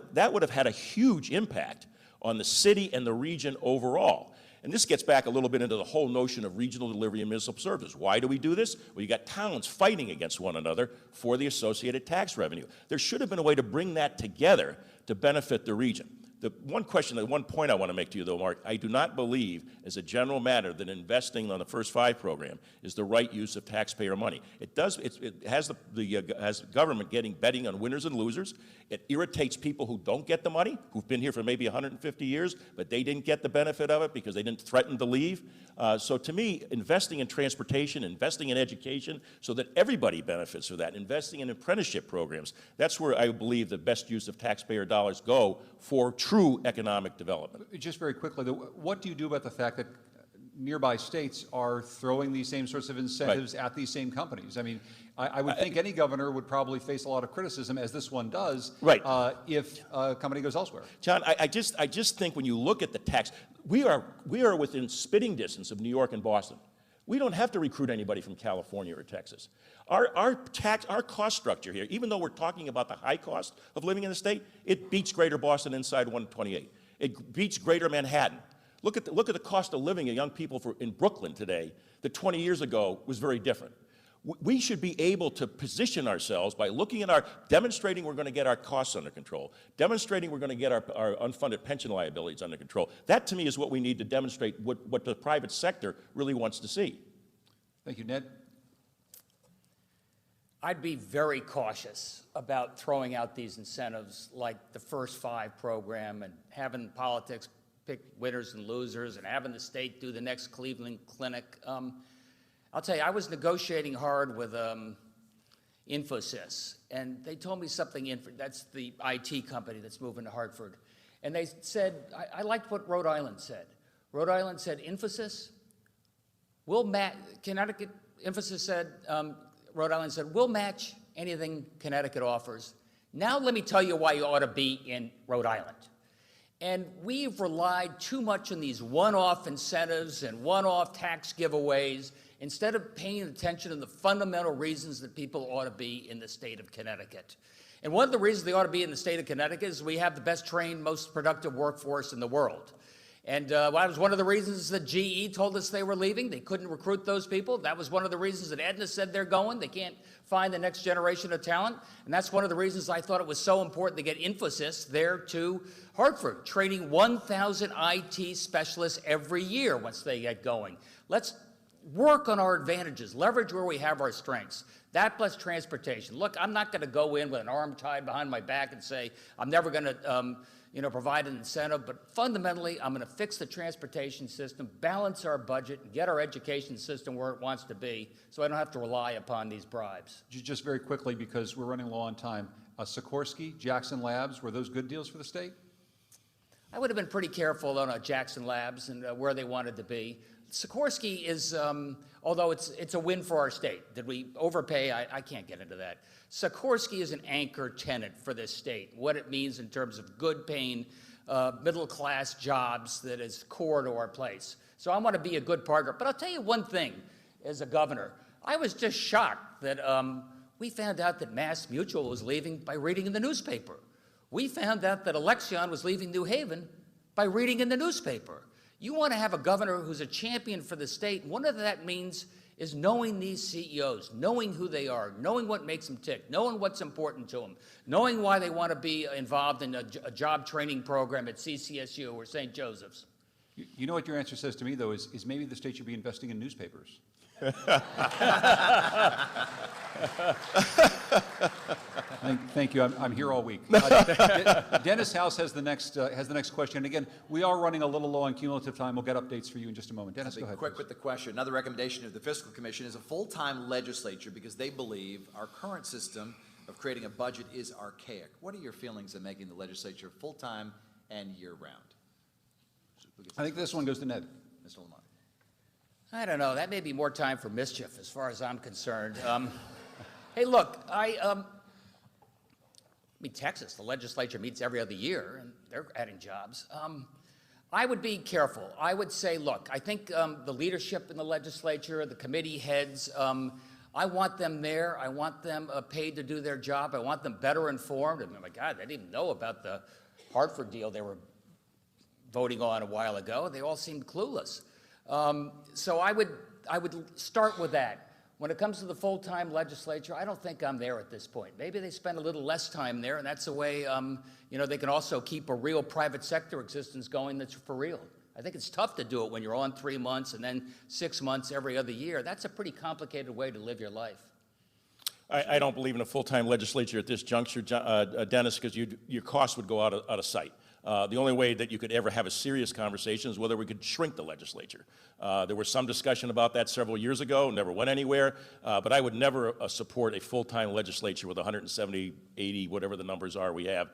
have had a huge impact on the city and the region overall. And this gets back a little bit into the whole notion of regional delivery and municipal services. Why do we do this? Well, you got towns fighting against one another for the associated tax revenue. There should have been a way to bring that together to benefit the region. The one point I want to make to you, though, Mark, I do not believe, as a general matter, that investing on the First Five program is the right use of taxpayer money. It does. It has has government betting on winners and losers. It irritates people who don't get the money, who've been here for maybe 150 years, but they didn't get the benefit of it because they didn't threaten to leave. So to me, investing in transportation, investing in education, so that everybody benefits from that, investing in apprenticeship programs, that's where I believe the best use of taxpayer dollars go for true economic development. Just very quickly, what do you do about the fact that nearby states are throwing these same sorts of incentives at these same companies? I mean, I would think any governor would probably face a lot of criticism, as this one does, if a company goes elsewhere. John, I just think when you look at the tax, we are within spitting distance of New York and Boston. We don't have to recruit anybody from California or Texas. Our cost structure here, even though we're talking about the high cost of living in the state, it beats Greater Boston inside 128. It beats Greater Manhattan. Look at the cost of living of young people in Brooklyn today that 20 years ago was very different. We should be able to position ourselves by looking at demonstrating we're going to get our costs under control, demonstrating we're going to get our unfunded pension liabilities under control. That, to me, is what we need to demonstrate what the private sector really wants to see. Thank you, Ned. I'd be very cautious about throwing out these incentives like the First Five program and having politics pick winners and losers and having the state do the next Cleveland Clinic. I'll tell you, I was negotiating hard with Infosys, and they told me something, that's the IT company that's moving to Hartford, and they said, I liked what Rhode Island said. Rhode Island said, Infosys, Connecticut, Infosys said, Rhode Island said, we'll match anything Connecticut offers. Now let me tell you why you ought to be in Rhode Island. And we've relied too much on these one-off incentives and one-off tax giveaways instead of paying attention to the fundamental reasons that people ought to be in the state of Connecticut. And one of the reasons they ought to be in the state of Connecticut is we have the best trained, most productive workforce in the world. And that was one of the reasons that GE told us they were leaving. They couldn't recruit those people. That was one of the reasons that Aetna said they're going. They can't find the next generation of talent. And that's one of the reasons I thought it was so important to get Infosys there to Hartford, training 1,000 IT specialists every year once they get going. Let's work on our advantages, leverage where we have our strengths. That plus transportation. Look, I'm not going to go in with an arm tied behind my back and say, I'm never going to provide an incentive, but fundamentally, I'm going to fix the transportation system, balance our budget, and get our education system where it wants to be so I don't have to rely upon these bribes. Just very quickly, because we're running low on time, Sikorsky, Jackson Labs, were those good deals for the state? I would have been pretty careful on Jackson Labs and where they wanted to be. Sikorsky is, although it's a win for our state. Did we overpay? I can't get into that. Sikorsky is an anchor tenant for this state, what it means in terms of good paying, middle-class jobs that is core to our place. So I want to be a good partner. But I'll tell you one thing, as a governor, I was just shocked that we found out that Mass Mutual was leaving by reading in the newspaper. We found out that Alexion was leaving New Haven by reading in the newspaper. You want to have a governor who's a champion for the state. One of that means is knowing these CEOs, knowing who they are, knowing what makes them tick, knowing what's important to them, knowing why they want to be involved in a job training program at CCSU or St. Joseph's. You know what your answer says to me, though, is maybe the state should be investing in newspapers. Thank you. I'm here all week. Dennis House has the next question. And again, we are running a little low on cumulative time. We'll get updates for you in just a moment. Dennis, go I'll be ahead. quick please. with the question. Another recommendation of the Fiscal Commission is a full-time legislature because they believe our current system of creating a budget is archaic. What are your feelings on making the legislature full-time and year-round? I think this one goes to Ned. Mr. Lamont. I don't know. That may be more time for mischief, as far as I'm concerned. Hey, look, Texas, the legislature meets every other year, and they're adding jobs. I would be careful. I would say, look, I think the leadership in the legislature, the committee heads, I want them there. I want them paid to do their job. I want them better informed. And, oh my God, they didn't even know about the Hartford deal they were voting on a while ago. They all seemed clueless. So I would start with that. When it comes to the full-time legislature, I don't think I'm there at this point. Maybe they spend a little less time there, and that's a way, they can also keep a real private sector existence going that's for real. I think it's tough to do it when you're on 3 months and then 6 months every other year. That's a pretty complicated way to live your life. I don't believe in a full-time legislature at this juncture, Dennis, because your costs would go out of sight. The only way that you could ever have a serious conversation is whether we could shrink the legislature. There was some discussion about that several years ago, never went anywhere, but I would never support a full-time legislature with 170, 80, whatever the numbers are we have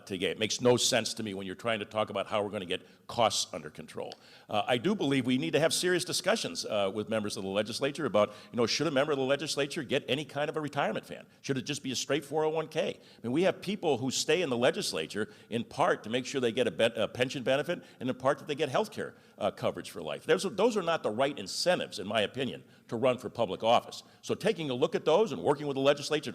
to get. It makes no sense to me when you're trying to talk about how we're going to get costs under control. I do believe we need to have serious discussions with members of the legislature about, should a member of the legislature get any kind of a retirement plan? Should it just be a straight 401k? I mean, we have people who stay in the legislature in part to make sure they get a pension benefit, and in part that they get health care coverage for life. Those are not the right incentives, in my opinion, to run for public office. So taking a look at those and working with the legislature,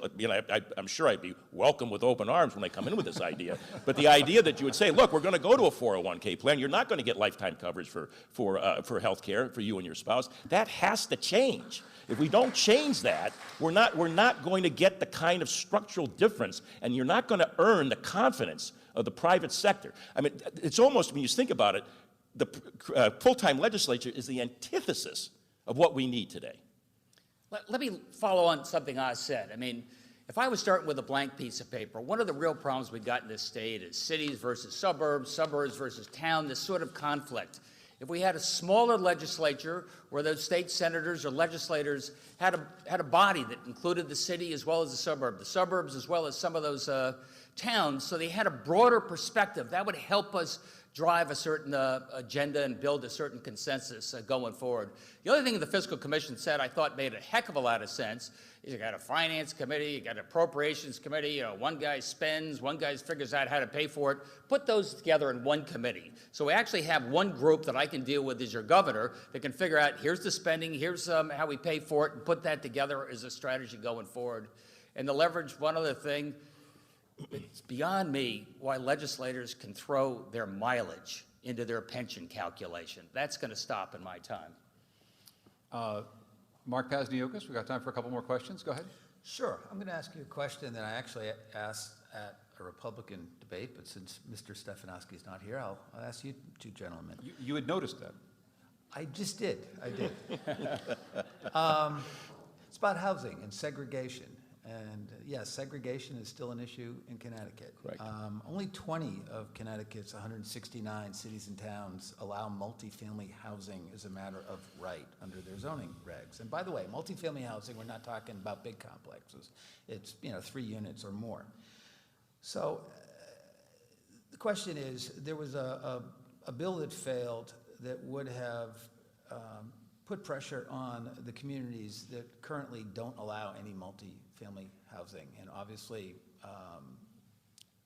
I'm sure I'd be welcomed with open arms when they come in with this idea. But the idea that you would say, look, we're going to go to a 401k plan, you're not going to get lifetime coverage for health care for you and your spouse, that has to change. If we don't change that, we're not going to get the kind of structural difference, and you're not going to earn the confidence of the private sector. I mean, it's almost, when you think about it, the full-time legislature is the antithesis of what we need today. Let me follow on something I said. I mean, if I was starting with a blank piece of paper, one of the real problems we've got in this state is cities versus suburbs, suburbs versus town, this sort of conflict. If we had a smaller legislature where those state senators or legislators had a body that included the city as well as the suburbs as well as some of those towns, so they had a broader perspective, that would help us drive a certain agenda and build a certain consensus going forward. The other thing the Fiscal Commission said I thought made a heck of a lot of sense is you got a finance committee, you got an appropriations committee, one guy spends, one guy figures out how to pay for it. Put those together in one committee. So we actually have one group that I can deal with as your governor that can figure out here's the spending, here's how we pay for it, and put that together as a strategy going forward. And the leverage, one other thing, it's beyond me why legislators can throw their mileage into their pension calculation. That's going to stop in my time. Mark Pasniokis, we've got time for a couple more questions. Go ahead. Sure. I'm going to ask you a question that I actually asked at a Republican debate, but since Mr. Stefanowski is not here, I'll ask you two gentlemen. You had noticed that. I just did. I did. It's about housing and segregation. And yes, segregation is still an issue in Connecticut. Correct. Only 20 of Connecticut's 169 cities and towns allow multifamily housing as a matter of right under their zoning regs. And by the way, multifamily housing, we're not talking about big complexes. It's 3 units or more. So the question is, there was a bill that failed that would have put pressure on the communities that currently don't allow any multifamily housing. And obviously,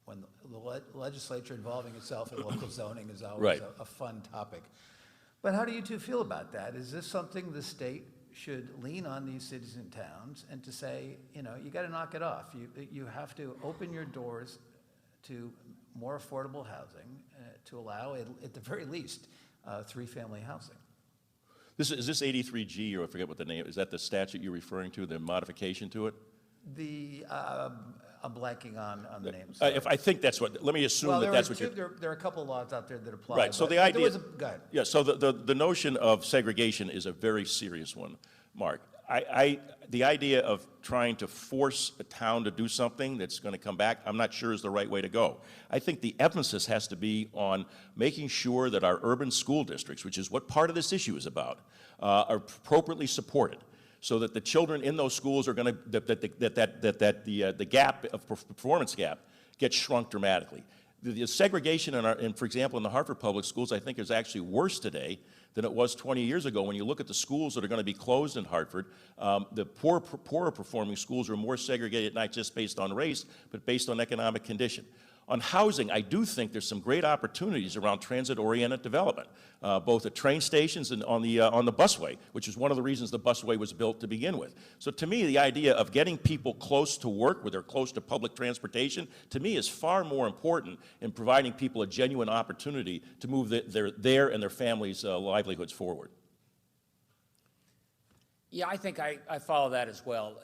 when the legislature involving itself in local zoning is always Right. a fun topic. But how do you two feel about that? Is this something the state should lean on these cities and towns and to say, you know, you got to knock it off. You have to open your doors to more affordable housing to allow, at the very least, three-family housing. Is this 83G, or I forget what the name, is that the statute you're referring to, the modification to it? I'm blanking on the names. If I think that's what, let me assume that that's what you're... There are a couple of laws out there that apply. Right, so but the there idea... was go ahead. Yeah, so the notion of segregation is a very serious one, Mark. The idea of trying to force a town to do something that's going to come back, I'm not sure is the right way to go. I think the emphasis has to be on making sure that our urban school districts, which is what part of this issue is about, are appropriately supported, so that the children in those schools are going to the gap of performance gap gets shrunk dramatically. The segregation for example, in the Hartford Public Schools, I think is actually worse today than it was 20 years ago. When you look at the schools that are going to be closed in Hartford, the poorer performing schools are more segregated, not just based on race, but based on economic condition. On housing, I do think there's some great opportunities around transit-oriented development, both at train stations and on the busway, which is one of the reasons the busway was built to begin with. So to me, the idea of getting people close to work, where they're close to public transportation, to me is far more important in providing people a genuine opportunity to move their and their families' livelihoods forward. Yeah, I think I follow that as well.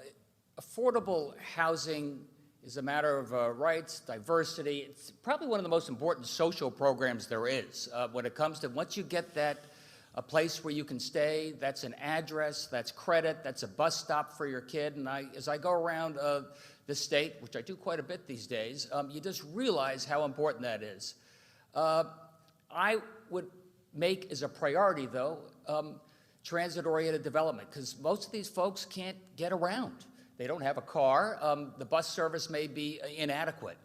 Affordable housing is a matter of rights, diversity. It's probably one of the most important social programs there is when it comes to once you get a place where you can stay, that's an address, that's credit, that's a bus stop for your kid. And as I go around the state, which I do quite a bit these days, you just realize how important that is. I would make as a priority, though, transit-oriented development, because most of these folks can't get around. They don't have a car. The bus service may be inadequate.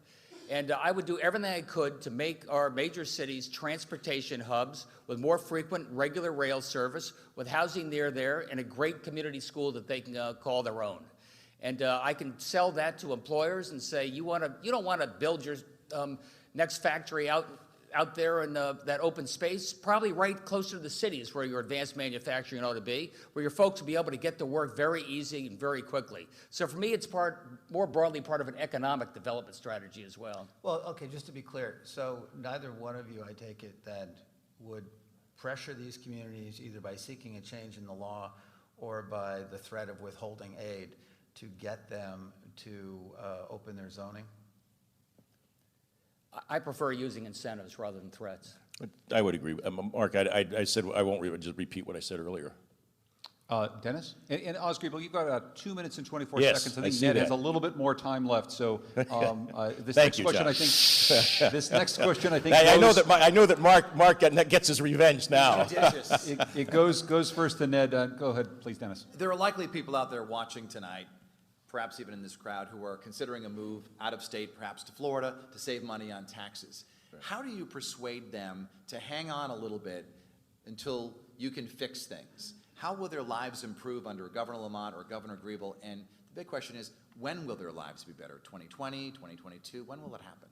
And I would do everything I could to make our major cities transportation hubs with more frequent, regular rail service, with housing near there, and a great community school that they can call their own. And I can sell that to employers and say, you don't want to build your next factory out there in that open space, probably right closer to the cities where your advanced manufacturing ought to be, where your folks will be able to get to work very easy and very quickly. So for me, it's more broadly part of an economic development strategy as well. Well, okay, just to be clear, so neither one of you, I take it, that would pressure these communities either by seeking a change in the law or by the threat of withholding aid to get them to open their zoning? I prefer using incentives rather than threats. I would agree. Mark, I said I won't just repeat what I said earlier. Dennis? And Oz Griebel, you've got 2 minutes and 24 Yes, seconds. I I think see Ned has that. a little bit more time left. So this Thank next you, question, Josh. this next question, I think, I know that Mark gets his revenge now. it goes first to Ned. Go ahead, please, Dennis. There are likely people out there watching tonight, perhaps even in this crowd, who are considering a move out of state, perhaps to Florida, to save money on taxes. Right. How do you persuade them to hang on a little bit until you can fix things? How will their lives improve under Governor Lamont or Governor Griebel? And the big question is, when will their lives be better? 2020, 2022? When will it happen?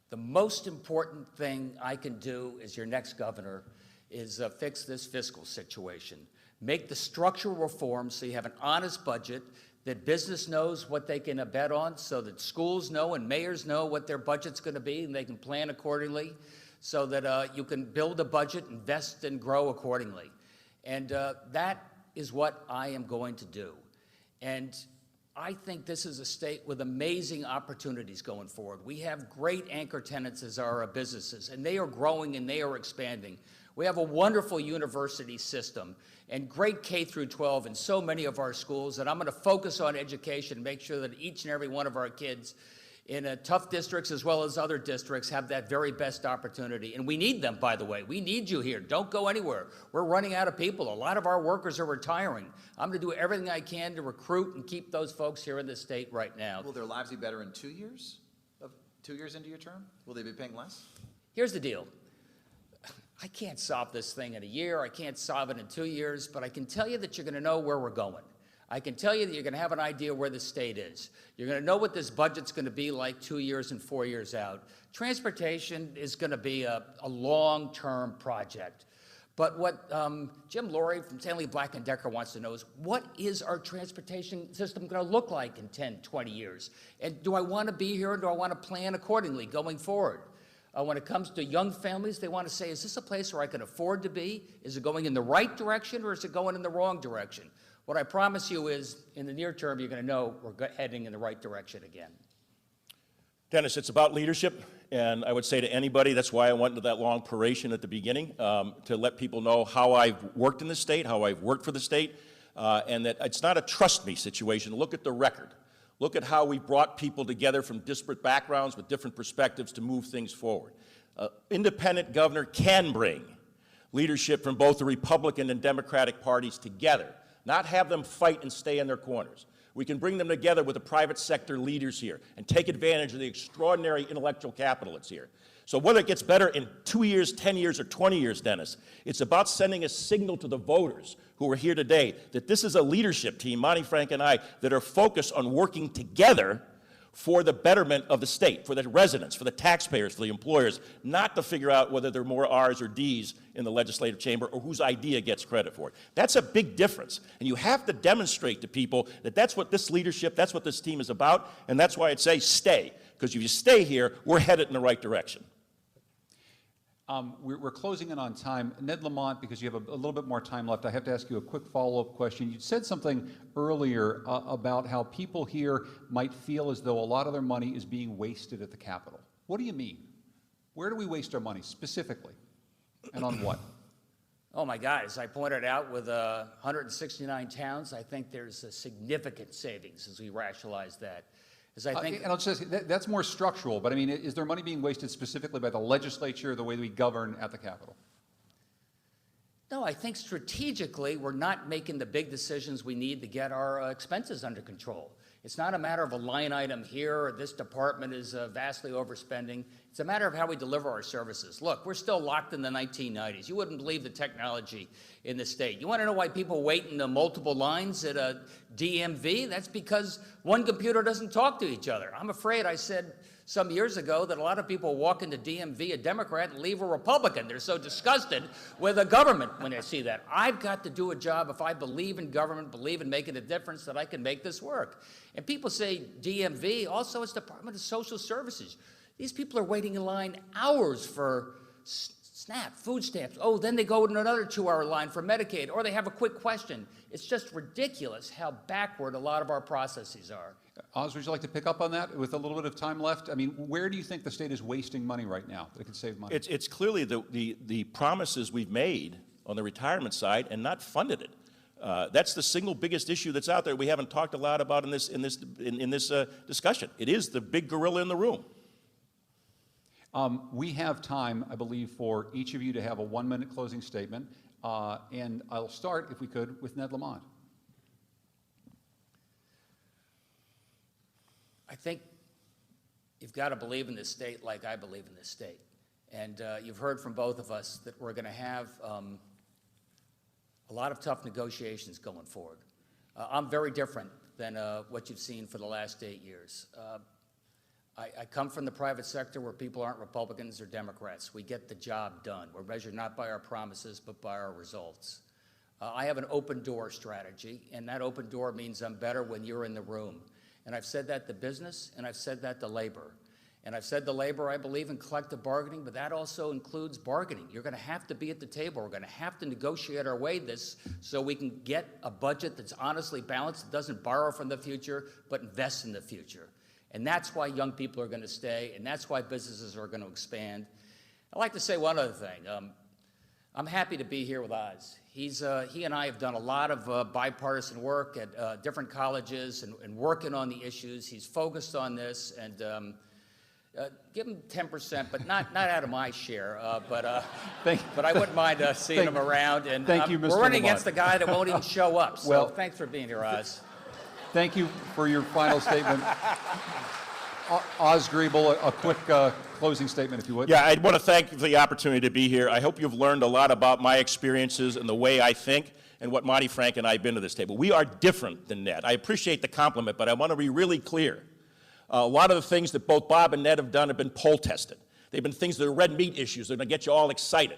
The most important thing I can do as your next governor is fix this fiscal situation. Make the structural reforms so you have an honest budget, that business knows what they can bet on, so that schools know and mayors know what their budget's going to be and they can plan accordingly, so that you can build a budget, invest and grow accordingly. And that is what I am going to do. And I think this is a state with amazing opportunities going forward. We have great anchor tenants as our businesses, and they are growing and they are expanding. We have a wonderful university system and great K through 12 in so many of our schools, and I'm going to focus on education, make sure that each and every one of our kids in tough districts as well as other districts have that very best opportunity. And we need them, by the way. We need you here. Don't go anywhere. We're running out of people. A lot of our workers are retiring. I'm going to do everything I can to recruit and keep those folks here in the state right now. Will their lives be better in 2 years? 2 years into your term? Will they be paying less? Here's the deal. I can't solve this thing in a year, I can't solve it in 2 years, but I can tell you that you're going to know where we're going. I can tell you that you're going to have an idea where the state is. You're going to know what this budget's going to be like 2 years and 4 years out. Transportation is going to be a long-term project. But what Jim Laurie from Stanley Black & Decker wants to know is, what is our transportation system going to look like in 10, 20 years? And do I want to be here, or do I want to plan accordingly going forward? When it comes to young families, they want to say, is this a place where I can afford to be? Is it going in the right direction, or is it going in the wrong direction? What I promise you is, in the near term, you're going to know we're heading in the right direction again. Dennis, it's about leadership, and I would say to anybody, that's why I went into that long peroration at the beginning, to let people know how I've worked in the state, how I've worked for the state, and that it's not a trust me situation. Look at the record. Look at how we brought people together from disparate backgrounds with different perspectives to move things forward. Independent governor can bring leadership from both the Republican and Democratic parties together, not have them fight and stay in their corners. We can bring them together with the private sector leaders here and take advantage of the extraordinary intellectual capital that's here. So whether it gets better in 2 years, 10 years, or 20 years, Dennis, it's about sending a signal to the voters who are here today that this is a leadership team, Monty, Frank, and I, that are focused on working together for the betterment of the state, for the residents, for the taxpayers, for the employers, not to figure out whether there are more R's or D's in the legislative chamber or whose idea gets credit for it. That's a big difference. And you have to demonstrate to people that that's what this leadership, that's what this team is about, and that's why I'd say stay. Because if you stay here, we're headed in the right direction. We're closing in on time. Ned Lamont, because you have a little bit more time left, I have to ask you a quick follow-up question. You said something earlier about how people here might feel as though a lot of their money is being wasted at the Capitol. What do you mean? Where do we waste our money specifically, and on what? Oh my God, as I pointed out, with 169 towns, I think there's a significant savings as we rationalize that. And I'll just say, that's more structural, but I mean, is there money being wasted specifically by the legislature, the way we govern at the Capitol? No, I think strategically we're not making the big decisions we need to get our expenses under control. It's not a matter of a line item here, or this department is vastly overspending. It's a matter of how we deliver our services. Look, we're still locked in the 1990s. You wouldn't believe the technology in the state. You want to know why people wait in the multiple lines at a DMV? That's because one computer doesn't talk to each other. I'm afraid I said some years ago that a lot of people walk into DMV a Democrat and leave a Republican. They're so disgusted with the government when they see that. I've got to do a job, if I believe in government, believe in making a difference, that I can make this work. And people say DMV, also it's Department of Social Services. These people are waiting in line hours for SNAP, food stamps. Oh, then they go in another 2-hour line for Medicaid, or they have a quick question. It's just ridiculous how backward a lot of our processes are. Oz, would you like to pick up on that with a little bit of time left? I mean, where do you think the state is wasting money right now that it could save money? It's clearly the promises we've made on the retirement side and not funded it. That's the single biggest issue that's out there we haven't talked a lot about in this discussion. It is the big gorilla in the room. We have time, I believe, for each of you to have a 1-minute closing statement. And I'll start, if we could, with Ned Lamont. I think you've got to believe in this state like I believe in this state. And you've heard from both of us that we're going to have a lot of tough negotiations going forward. I'm very different than what you've seen for the last 8 years. I come from the private sector where people aren't Republicans or Democrats. We get the job done. We're measured not by our promises, but by our results. I have an open door strategy, and that open door means I'm better when you're in the room. And I've said that to business, and I've said that to labor. And I've said to labor, I believe in collective bargaining, but that also includes bargaining. You're going to have to be at the table. We're going to have to negotiate our way this so we can get a budget that's honestly balanced, that doesn't borrow from the future, but invests in the future. And that's why young people are going to stay, and that's why businesses are going to expand. I'd like to say one other thing. I'm happy to be here with Oz. He and I have done a lot of bipartisan work at different colleges and working on the issues. He's focused on this, and give him 10%, but not out of my share. But I wouldn't mind seeing him around. And thank you, Mr. we're running Lamont. against the guy that won't even show up. So Well, thanks for being here, Oz. Thank you for your final statement. Oz Griebel, a quick closing statement, if you would. Yeah, I want to thank you for the opportunity to be here. I hope you've learned a lot about my experiences and the way I think and what Monty, Frank, and I have been to this table. We are different than Ned. I appreciate the compliment, but I want to be really clear. A lot of the things that both Bob and Ned have done have been poll tested. They've been things that are red meat issues that are going to get you all excited.